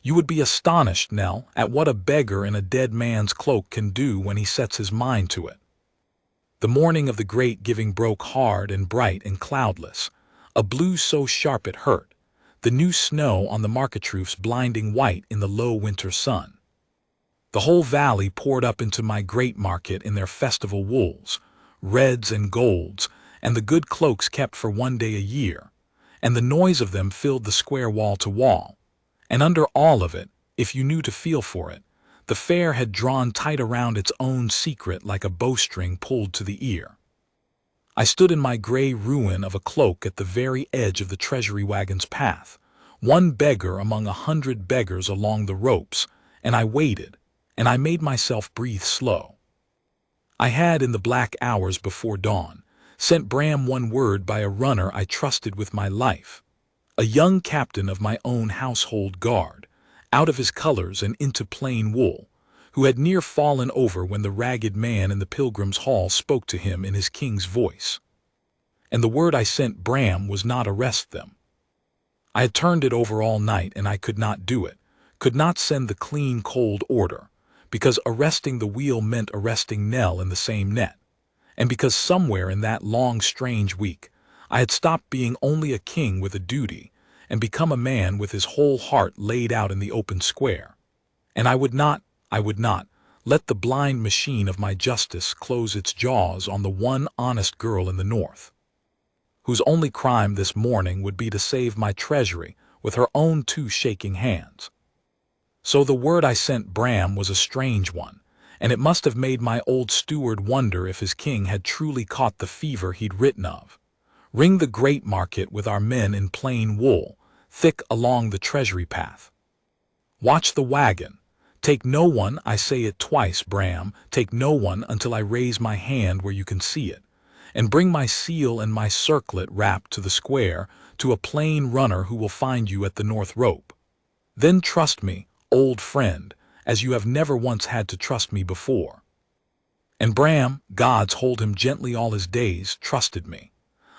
You would be astonished, Nell, at what a beggar in a dead man's cloak can do when he sets his mind to it." The morning of the great giving broke hard and bright and cloudless, a blue so sharp it hurt, the new snow on the market roofs blinding white in the low winter sun. The whole valley poured up into my great market in their festival wools, reds and golds, and the good cloaks kept for one day a year, and the noise of them filled the square wall to wall. And under all of it, if you knew to feel for it, the fair had drawn tight around its own secret like a bowstring pulled to the ear. I stood in my gray ruin of a cloak at the very edge of the treasury wagon's path, one beggar among 100 beggars along the ropes, and I waited, and I made myself breathe slow. I had, in the black hours before dawn, sent Bram one word by a runner I trusted with my life, a young captain of my own household guard, out of his colors and into plain wool, who had near fallen over when the ragged man in the pilgrim's hall spoke to him in his king's voice. And the word I sent Bram was not arrest them. I had turned it over all night, and I could not do it, could not send the clean, cold order, because arresting the wheel meant arresting Nell in the same net, and because somewhere in that long, strange week I had stopped being only a king with a duty and become a man with his whole heart laid out in the open square. And I would not let the blind machine of my justice close its jaws on the one honest girl in the north, whose only crime this morning would be to save my treasury with her own 2 shaking hands. So the word I sent Bram was a strange one, and it must have made my old steward wonder if his king had truly caught the fever he'd written of. "Ring the great market with our men in plain wool, thick along the treasury path. Watch the wagon. Take no one, I say it twice, Bram, take no one until I raise my hand where you can see it, and bring my seal and my circlet wrapped to the square, to a plain runner who will find you at the north rope. Then trust me, old friend, as you have never once had to trust me before. And Bram, gods hold him gently all his days, trusted me.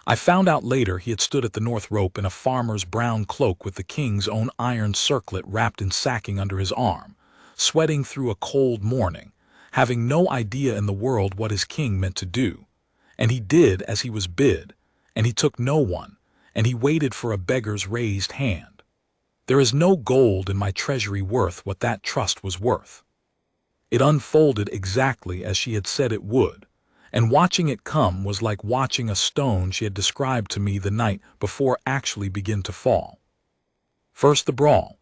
I found out later he had stood at the north rope in a farmer's brown cloak with the king's own iron circlet wrapped in sacking under his arm, sweating through a cold morning, having no idea in the world what his king meant to do. And he did as he was bid, and he took no one, and he waited for a beggar's raised hand. There is no gold in my treasury worth what that trust was worth. It unfolded exactly as she had said it would, and watching it come was like watching a stone she had described to me the night before actually begin to fall. First the brawl,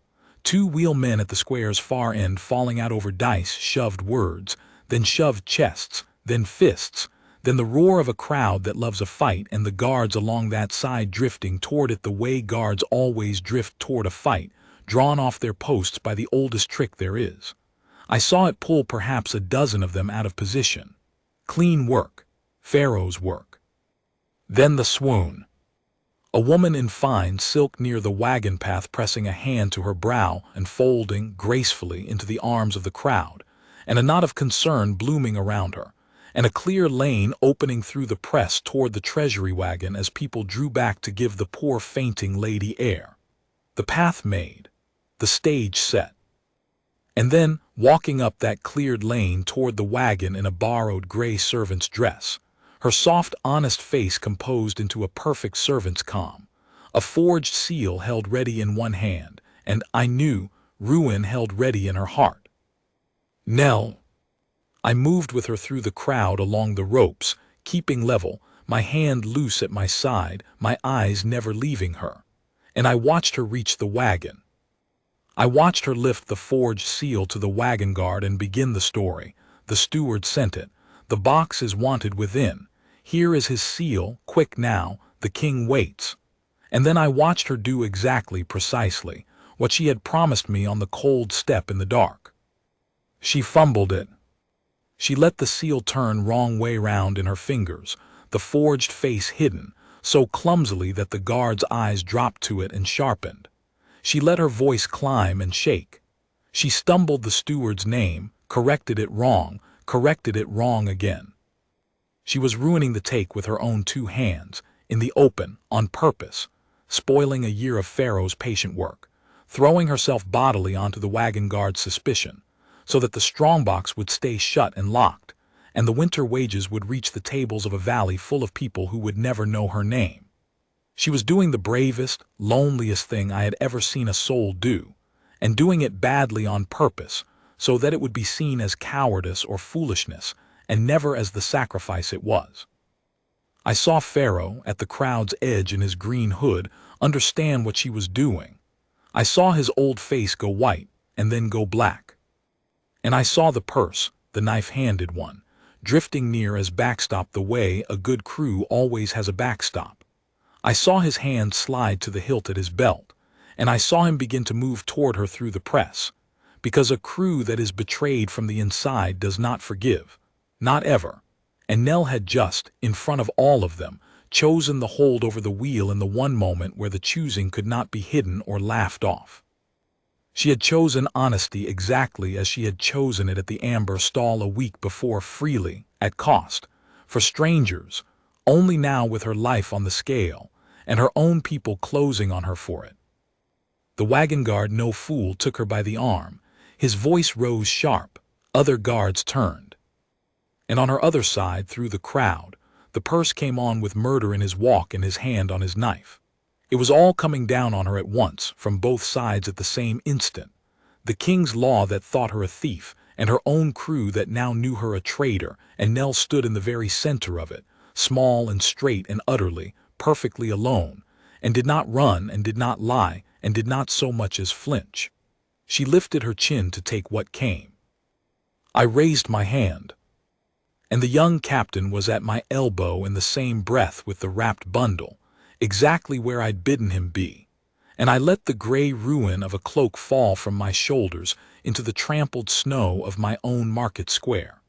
2 wheelmen at the square's far end falling out over dice, shoved words, then shoved chests, then fists, then the roar of a crowd that loves a fight and the guards along that side drifting toward it the way guards always drift toward a fight, drawn off their posts by the oldest trick there is. I saw it pull perhaps a dozen of them out of position. Clean work, Pharaoh's work. Then the swoon. A woman in fine silk near the wagon path pressing a hand to her brow and folding gracefully into the arms of the crowd, and a knot of concern blooming around her, and a clear lane opening through the press toward the treasury wagon as people drew back to give the poor fainting lady air. The path made, the stage set. And then, walking up that cleared lane toward the wagon in a borrowed gray servant's dress, her soft, honest face composed into a perfect servant's calm, a forged seal held ready in one hand, and, I knew, ruin held ready in her heart. Nell. I moved with her through the crowd along the ropes, keeping level, my hand loose at my side, my eyes never leaving her. And I watched her reach the wagon. I watched her lift the forged seal to the wagon guard and begin the story. The steward sent it. The box is wanted within. Here is his seal, quick now, the king waits. And then I watched her do exactly, precisely, what she had promised me on the cold step in the dark. She fumbled it. She let the seal turn wrong way round in her fingers, the forged face hidden, so clumsily that the guard's eyes dropped to it and sharpened. She let her voice climb and shake. She stumbled the steward's name, corrected it wrong again. She was ruining the take with her own 2 hands, in the open, on purpose, spoiling a year of Pharaoh's patient work, throwing herself bodily onto the wagon guard's suspicion, so that the strongbox would stay shut and locked, and the winter wages would reach the tables of a valley full of people who would never know her name. She was doing the bravest, loneliest thing I had ever seen a soul do, and doing it badly on purpose, so that it would be seen as cowardice or foolishness, and never as the sacrifice it was. I saw Pharaoh, at the crowd's edge in his green hood, understand what she was doing. I saw his old face go white, and then go black. And I saw the purse, the knife-handed one, drifting near as backstop the way a good crew always has a backstop. I saw his hand slide to the hilt at his belt, and I saw him begin to move toward her through the press, because a crew that is betrayed from the inside does not forgive, not ever, and Nell had just, in front of all of them, chosen the hold over the wheel in the one moment where the choosing could not be hidden or laughed off. She had chosen honesty exactly as she had chosen it at the amber stall a week before, freely, at cost, for strangers, only now with her life on the scale, and her own people closing on her for it. The wagon guard, no fool, took her by the arm. His voice rose sharp. Other guards turned. And on her other side, through the crowd, the purse came on with murder in his walk and his hand on his knife. It was all coming down on her at once, from both sides at the same instant. The king's law that thought her a thief, and her own crew that now knew her a traitor, and Nell stood in the very center of it, small and straight and utterly, perfectly alone, and did not run and did not lie and did not so much as flinch. She lifted her chin to take what came. I raised my hand, and the young captain was at my elbow in the same breath with the wrapped bundle, exactly where I'd bidden him be, and I let the gray ruin of a cloak fall from my shoulders into the trampled snow of my own market square.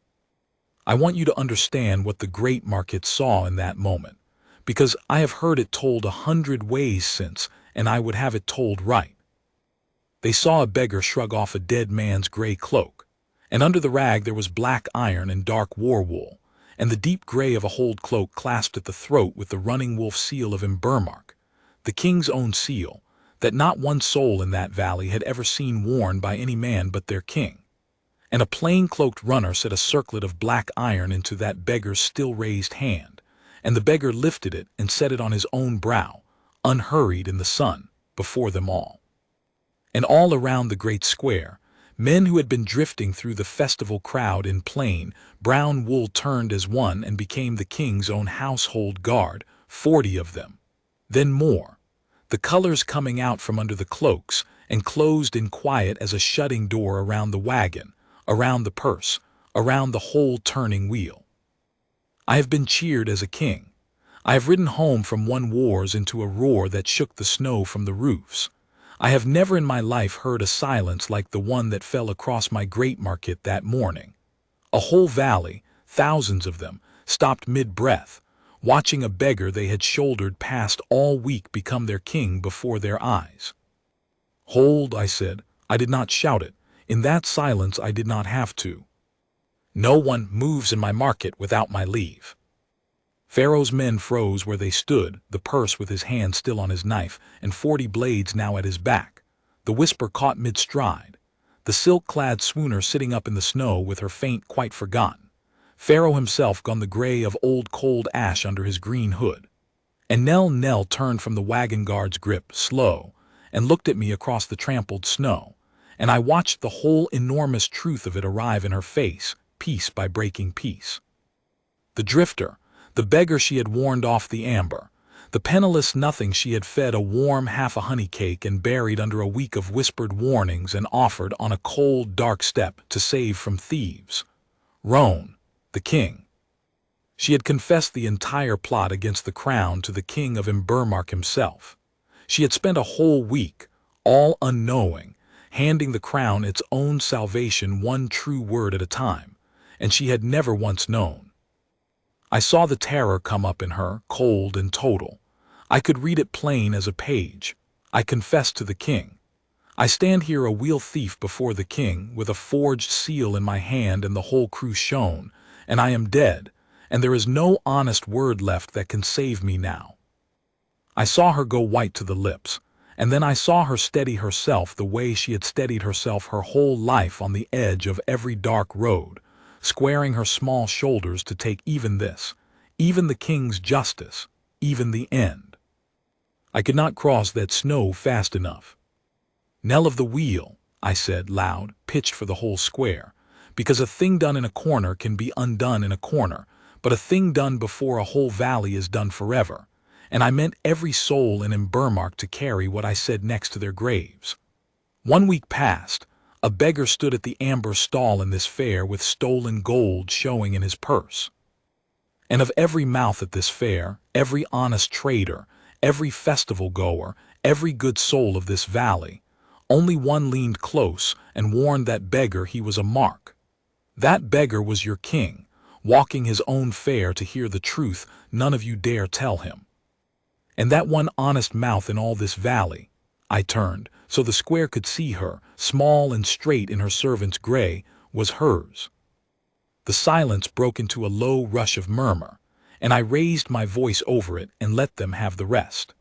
I want you to understand what the great market saw in that moment, because I have heard it told 100 ways since, and I would have it told right. They saw a beggar shrug off a dead man's gray cloak, and under the rag there was black iron and dark war wool, and the deep gray of a hold cloak clasped at the throat with the running wolf seal of Imbermark, the king's own seal, that not one soul in that valley had ever seen worn by any man but their king. And a plain-cloaked runner set a circlet of black iron into that beggar's still-raised hand, and the beggar lifted it and set it on his own brow, unhurried in the sun, before them all. And all around the great square, men who had been drifting through the festival crowd in plain, brown wool turned as one and became the king's own household guard, 40 of them. Then more, the colors coming out from under the cloaks and closed in quiet as a shutting door around the wagon, around the purse, around the whole turning wheel. I have been cheered as a king. I have ridden home from one wars into a roar that shook the snow from the roofs. I have never in my life heard a silence like the one that fell across my great market that morning. A whole valley, thousands of them, stopped mid-breath, watching a beggar they had shouldered past all week become their king before their eyes. "Hold," I said. I did not shout it. In that silence I did not have to. "No one moves in my market without my leave." Pharaoh's men froze where they stood, the purse with his hand still on his knife, and 40 blades now at his back. The whisper caught mid-stride. The silk-clad swooner sitting up in the snow with her faint quite forgotten. Pharaoh himself gone the gray of old cold ash under his green hood. And Nell turned from the wagon guard's grip, slow, and looked at me across the trampled snow, and I watched the whole enormous truth of it arrive in her face, piece by breaking piece. The drifter, the beggar she had warned off the amber, the penniless nothing she had fed a warm half a honey cake and buried under a week of whispered warnings and offered on a cold, dark step to save from thieves. Roan, the king. She had confessed the entire plot against the crown to the king of Imbermark himself. She had spent a whole week, all unknowing, handing the crown its own salvation one true word at a time, and she had never once known. I saw the terror come up in her, cold and total. I could read it plain as a page. I confessed to the king. I stand here a wheel thief before the king, with a forged seal in my hand and the whole crew shown, and I am dead, and there is no honest word left that can save me now. I saw her go white to the lips, and then I saw her steady herself the way she had steadied herself her whole life on the edge of every dark road, squaring her small shoulders to take even this, even the king's justice, even the end. I could not cross that snow fast enough. "Knell of the wheel," I said loud, pitched for the whole square, because a thing done in a corner can be undone in a corner, but a thing done before a whole valley is done forever, and I meant every soul in Imbermark to carry what I said next to their graves. 1 week passed. A beggar stood at the amber stall in this fair with stolen gold showing in his purse. And of every mouth at this fair, every honest trader, every festival goer, every good soul of this valley, only one leaned close and warned that beggar he was a mark. That beggar was your king, walking his own fair to hear the truth none of you dare tell him. And that one honest mouth in all this valley, I turned, so the square could see her, small and straight in her servant's gray, was hers. The silence broke into a low rush of murmur, and I raised my voice over it and let them have the rest.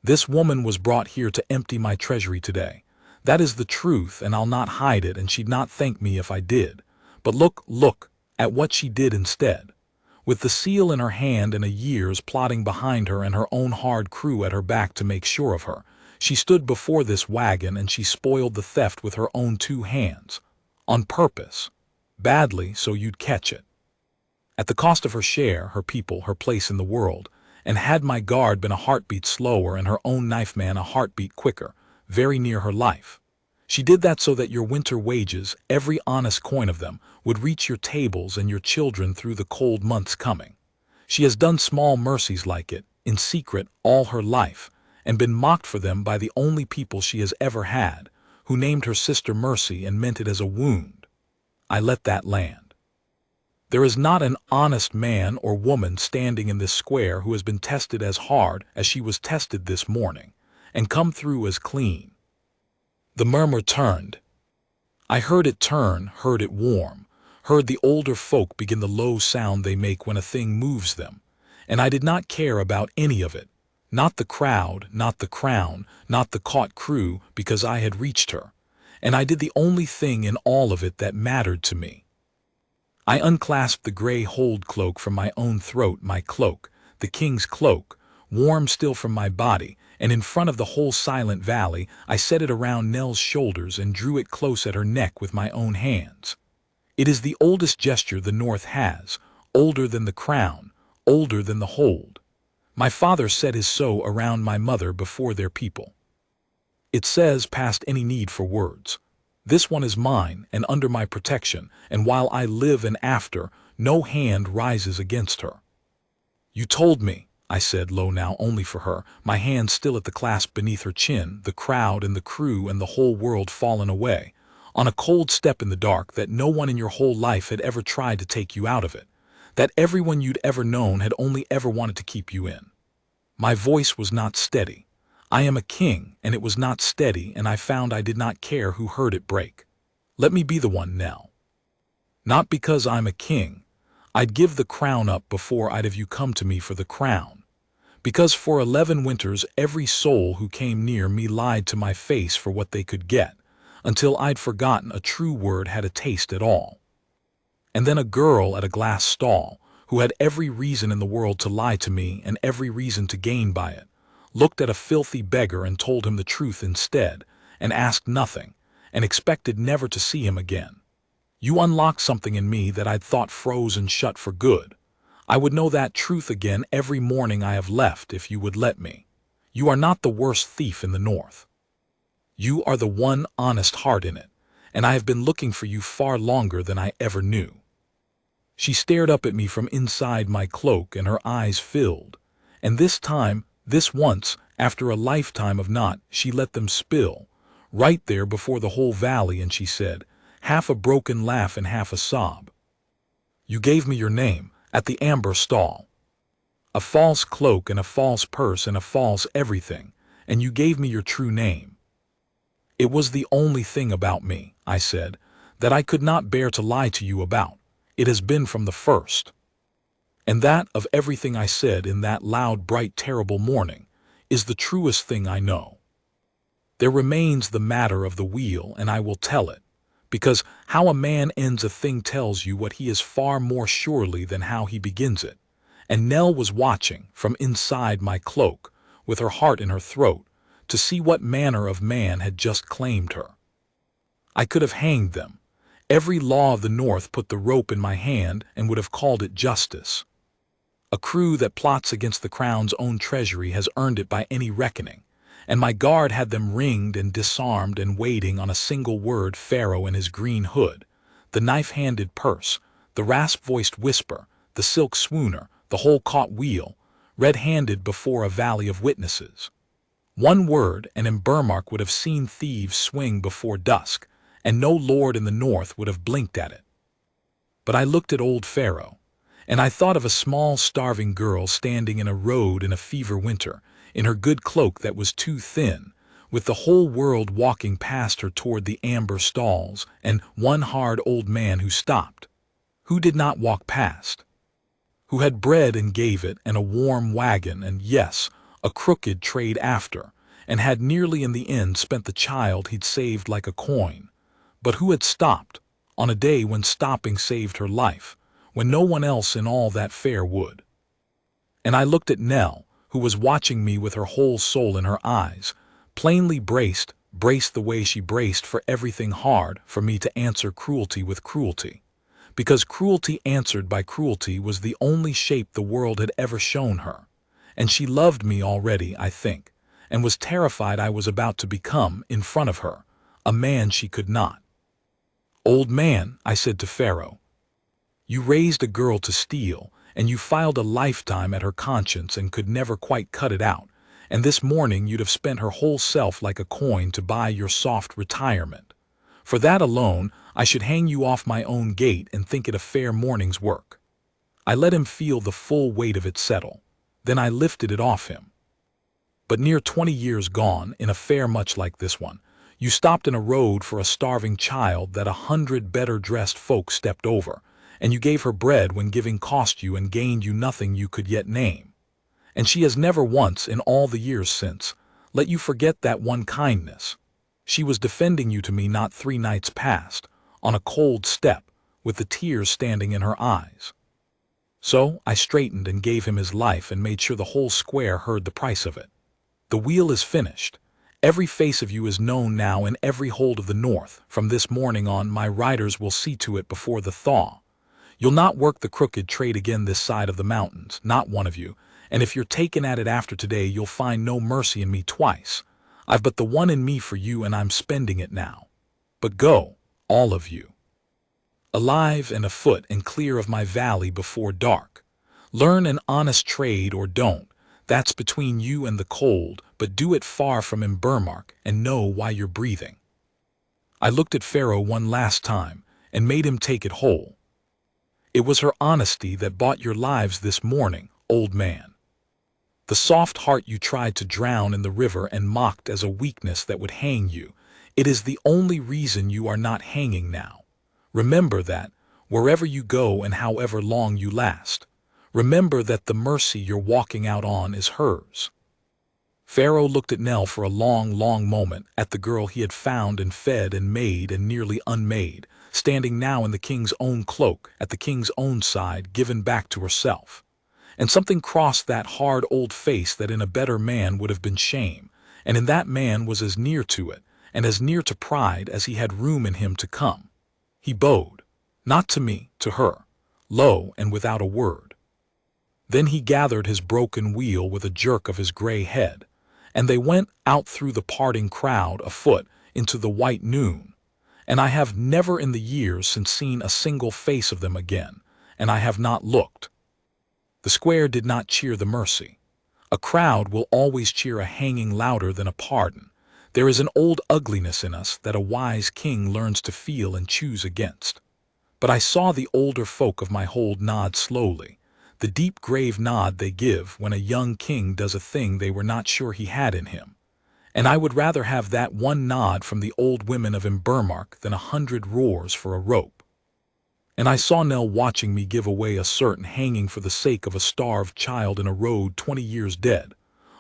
"This woman was brought here to empty my treasury today. That is the truth, and I'll not hide it, and she'd not thank me if I did. But look at what she did instead. With the seal in her hand and a year's plotting behind her and her own hard crew at her back to make sure of her, she stood before this wagon and she spoiled the theft with her own 2 hands. On purpose. Badly, so you'd catch it. At the cost of her share, her people, her place in the world, and had my guard been a heartbeat slower and her own knife man a heartbeat quicker, very near her life. She did that so that your winter wages, every honest coin of them, would reach your tables and your children through the cold months coming. She has done small mercies like it, in secret, all her life, and been mocked for them by the only people she has ever had, who named her sister Mercy and meant it as a wound. I let that land. There is not an honest man or woman standing in this square who has been tested as hard as she was tested this morning, and come through as clean. The murmur turned. I heard it turn, heard it warm, heard the older folk begin the low sound they make when a thing moves them, and I did not care about any of it, not the crowd, not the crown, not the caught crew, because I had reached her, and I did the only thing in all of it that mattered to me. I unclasped the gray hold cloak from my own throat, my cloak, the king's cloak, warm still from my body, and in front of the whole silent valley I set it around Nell's shoulders and drew it close at her neck with my own hands. It is the oldest gesture the North has, older than the crown, older than the hold. My father said his so around my mother before their people. It says past any need for words. This one is mine and under my protection, and while I live and after, no hand rises against her. You told me, I said low now only for her, my hand still at the clasp beneath her chin, the crowd and the crew and the whole world fallen away, on a cold step in the dark, that no one in your whole life had ever tried to take you out of it, that everyone you'd ever known had only ever wanted to keep you in. My voice was not steady. I am a king, and it was not steady, and I found I did not care who heard it break. Let me be the one, Nell. Not because I'm a king. I'd give the crown up before I'd have you come to me for the crown. Because for 11 winters every soul who came near me lied to my face for what they could get, until I'd forgotten a true word had a taste at all. And then a girl at a glass stall, who had every reason in the world to lie to me and every reason to gain by it, looked at a filthy beggar and told him the truth instead, and asked nothing, and expected never to see him again. You unlocked something in me that I'd thought froze and shut for good. I would know that truth again every morning I have left if you would let me. You are not the worst thief in the North. You are the one honest heart in it, and I have been looking for you far longer than I ever knew. She stared up at me from inside my cloak, and her eyes filled, and this time, this once, after a lifetime of not, she let them spill, right there before the whole valley, and she said, half a broken laugh and half a sob, you gave me your name, at the amber stall. A false cloak and a false purse and a false everything, and you gave me your true name. It was the only thing about me, I said, that I could not bear to lie to you about. It has been from the first. And that, of everything I said in that loud, bright, terrible morning, is the truest thing I know. There remains the matter of the wheel, and I will tell it, because how a man ends a thing tells you what he is far more surely than how he begins it. And Nell was watching, from inside my cloak, with her heart in her throat, to see what manner of man had just claimed her. I could have hanged them. Every law of the North put the rope in my hand and would have called it justice. A crew that plots against the crown's own treasury has earned it by any reckoning, and my guard had them ringed and disarmed and waiting on a single word: Pharaoh and his green hood, the knife-handed purse, the rasp-voiced whisper, the silk swooner, the whole caught wheel, red-handed before a valley of witnesses. One word, and Imbermark would have seen thieves swing before dusk, and no lord in the North would have blinked at it. But I looked at old Pharaoh, and I thought of a small starving girl standing in a road in a fever winter, in her good cloak that was too thin, with the whole world walking past her toward the amber stalls, and one hard old man who stopped, who did not walk past, who had bread and gave it, and a warm wagon, and yes, a crooked trade after, and had nearly in the end spent the child he'd saved like a coin, but who had stopped, on a day when stopping saved her life, when no one else in all that fair would. And I looked at Nell, who was watching me with her whole soul in her eyes, plainly braced the way she braced for everything hard for me to answer cruelty with cruelty, because cruelty answered by cruelty was the only shape the world had ever shown her, and she loved me already, I think, and was terrified I was about to become, in front of her, a man she could not. Old man, I said to Pharaoh, you raised a girl to steal, and you filed a lifetime at her conscience and could never quite cut it out, and this morning you'd have spent her whole self like a coin to buy your soft retirement. For that alone, I should hang you off my own gate and think it a fair morning's work. I let him feel the full weight of it settle. Then I lifted it off him. But near 20 years gone, in a fair much like this one, you stopped in a road for a starving child that 100 better-dressed folk stepped over, and you gave her bread when giving cost you and gained you nothing you could yet name. And she has never once, in all the years since, let you forget that one kindness. She was defending you to me not 3 nights past, on a cold step, with the tears standing in her eyes. So I straightened and gave him his life and made sure the whole square heard the price of it. The wheel is finished. Every face of you is known now in every hold of the north. From this morning on, my riders will see to it before the thaw. You'll not work the crooked trade again this side of the mountains, not one of you, and if you're taken at it after today, you'll find no mercy in me twice. I've but the one in me for you, and I'm spending it now. But go, all of you. Alive and afoot and clear of my valley before dark. Learn an honest trade or don't. That's between you and the cold, but do it far from Imbermark and know why you're breathing. I looked at Pharaoh one last time and made him take it whole. It was her honesty that bought your lives this morning, old man. The soft heart you tried to drown in the river and mocked as a weakness that would hang you, it is the only reason you are not hanging now. Remember that, wherever you go and however long you last. Remember that the mercy you're walking out on is hers. Pharaoh looked at Nell for a long, long moment, at the girl he had found and fed and made and nearly unmade, standing now in the king's own cloak, at the king's own side, given back to herself. And something crossed that hard old face that in a better man would have been shame, and in that man was as near to it, and as near to pride as he had room in him to come. He bowed, not to me, to her, low and without a word. Then he gathered his broken wheel with a jerk of his gray head, and they went out through the parting crowd afoot into the white noon, and I have never in the years since seen a single face of them again, and I have not looked. The square did not cheer the mercy. A crowd will always cheer a hanging louder than a pardon. There is an old ugliness in us that a wise king learns to feel and choose against. But I saw the older folk of my hold nod slowly, the deep grave nod they give when a young king does a thing they were not sure he had in him. And I would rather have that one nod from the old women of Imbermark than 100 roars for a rope. And I saw Nell watching me give away a certain hanging for the sake of a starved child in a road 20 years dead,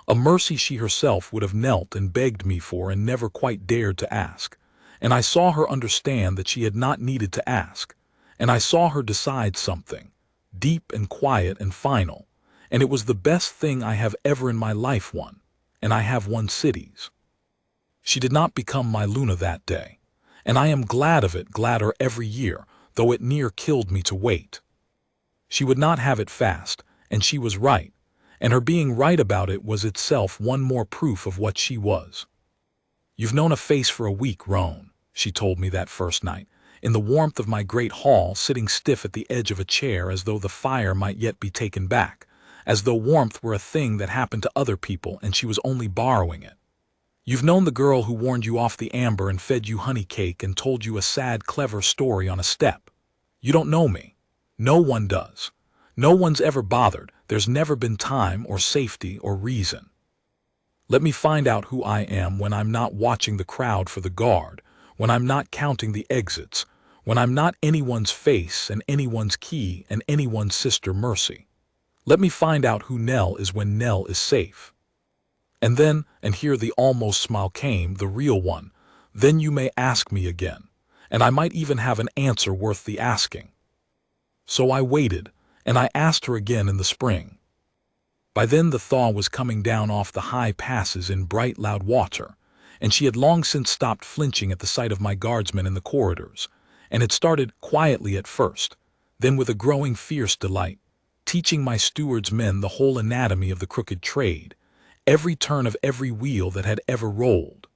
a mercy she herself would have knelt and begged me for and never quite dared to ask. And I saw her understand that she had not needed to ask, and I saw her decide something, deep and quiet and final, and it was the best thing I have ever in my life won, and I have won cities. She did not become my Luna that day, and I am glad of it, gladder every year, though it near killed me to wait. She would not have it fast, and she was right, and her being right about it was itself one more proof of what she was. You've known a face for a week, Roan, she told me that first night, in the warmth of my great hall, sitting stiff at the edge of a chair as though the fire might yet be taken back, as though warmth were a thing that happened to other people and she was only borrowing it. You've known the girl who warned you off the amber and fed you honey cake and told you a sad, clever story on a step. You don't know me. No one does. No one's ever bothered. There's never been time or safety or reason. Let me find out who I am when I'm not watching the crowd for the guard, when I'm not counting the exits, when I'm not anyone's face and anyone's key and anyone's sister Mercy. Let me find out who Nell is when Nell is safe. And then, and here the almost smile came, the real one, then you may ask me again, and I might even have an answer worth the asking. So I waited, and I asked her again in the spring. By then the thaw was coming down off the high passes in bright loud water, and she had long since stopped flinching at the sight of my guardsmen in the corridors, and had started quietly at first, then with a growing fierce delight, teaching my steward's men the whole anatomy of the crooked trade, every turn of every wheel that had ever rolled,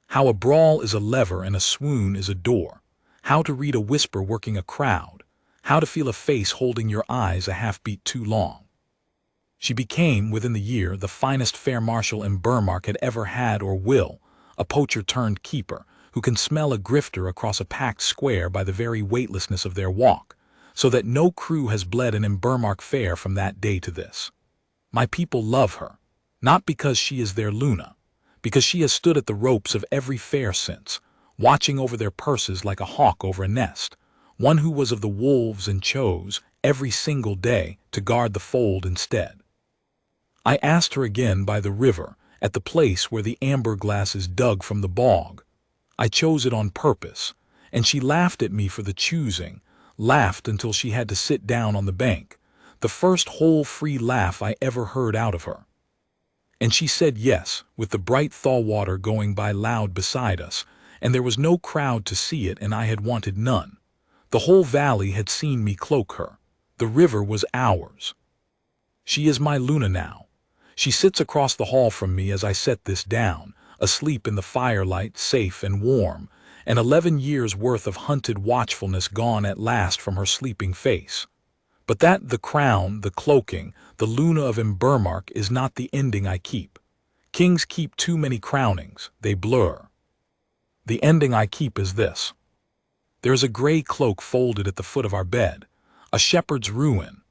how a brawl is a lever and a swoon is a door, how to read a whisper working a crowd, how to feel a face holding your eyes a half-beat too long. She became, within the year, the finest fair marshal Imbermark had ever had or will, a poacher turned keeper, who can smell a grifter across a packed square by the very weightlessness of their walk, so that no crew has bled an Imbermark fair from that day to this. My people love her, not because she is their Luna, because she has stood at the ropes of every fair since, watching over their purses like a hawk over a nest, one who was of the wolves and chose, every single day, to guard the fold instead. I asked her again by the river, at the place where the amber glass is dug from the bog. I chose it on purpose, and she laughed at me for the choosing, laughed until she had to sit down on the bank, the first whole free laugh I ever heard out of her. And she said yes, with the bright thaw water going by loud beside us, and there was no crowd to see it, and I had wanted none. The whole valley had seen me cloak her. The river was ours. She is my Luna now. She sits across the hall from me as I set this down, asleep in the firelight, safe and warm, and 11 years' worth of hunted watchfulness gone at last from her sleeping face. But that, the crown, the cloaking, the Luna of Imbermark is not the ending I keep. Kings keep too many crownings, they blur. The ending I keep is this. There is a gray cloak folded at the foot of our bed, a shepherd's ruin,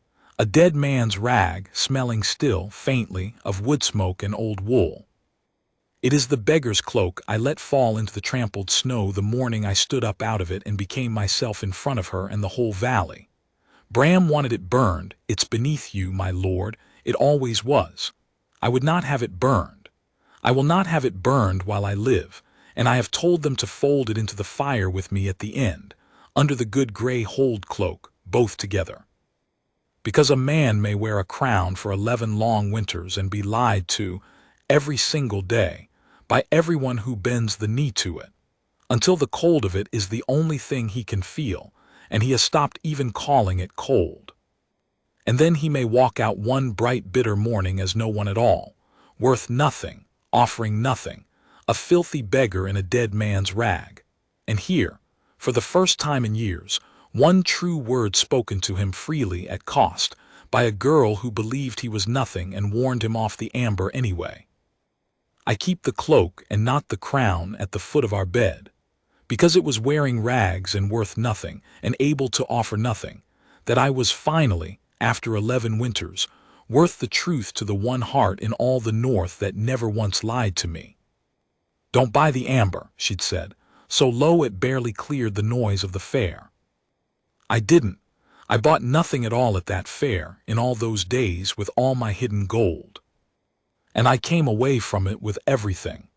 a dead man's rag, smelling still, faintly, of wood smoke and old wool. It is the beggar's cloak I let fall into the trampled snow the morning I stood up out of it and became myself in front of her and the whole valley. Bram wanted it burned. It's beneath you, my lord. It always was. I would not have it burned. I will not have it burned while I live, and I have told them to fold it into the fire with me at the end, under the good gray hold cloak, both together. Because a man may wear a crown for 11 long winters and be lied to every single day by everyone who bends the knee to it, until the cold of it is the only thing he can feel, and he has stopped even calling it cold. And then he may walk out one bright bitter morning as no one at all, worth nothing, offering nothing, a filthy beggar in a dead man's rag, and hear, for the first time in years, one true word spoken to him freely at cost by a girl who believed he was nothing and warned him off the amber anyway. I keep the cloak and not the crown at the foot of our bed, because it was wearing rags and worth nothing and able to offer nothing, that I was finally, after 11 winters, worth the truth to the one heart in all the north that never once lied to me. Don't buy the amber, she'd said, so low it barely cleared the noise of the fair. I didn't. I bought nothing at all at that fair, in all those days, with all my hidden gold. And I came away from it with everything.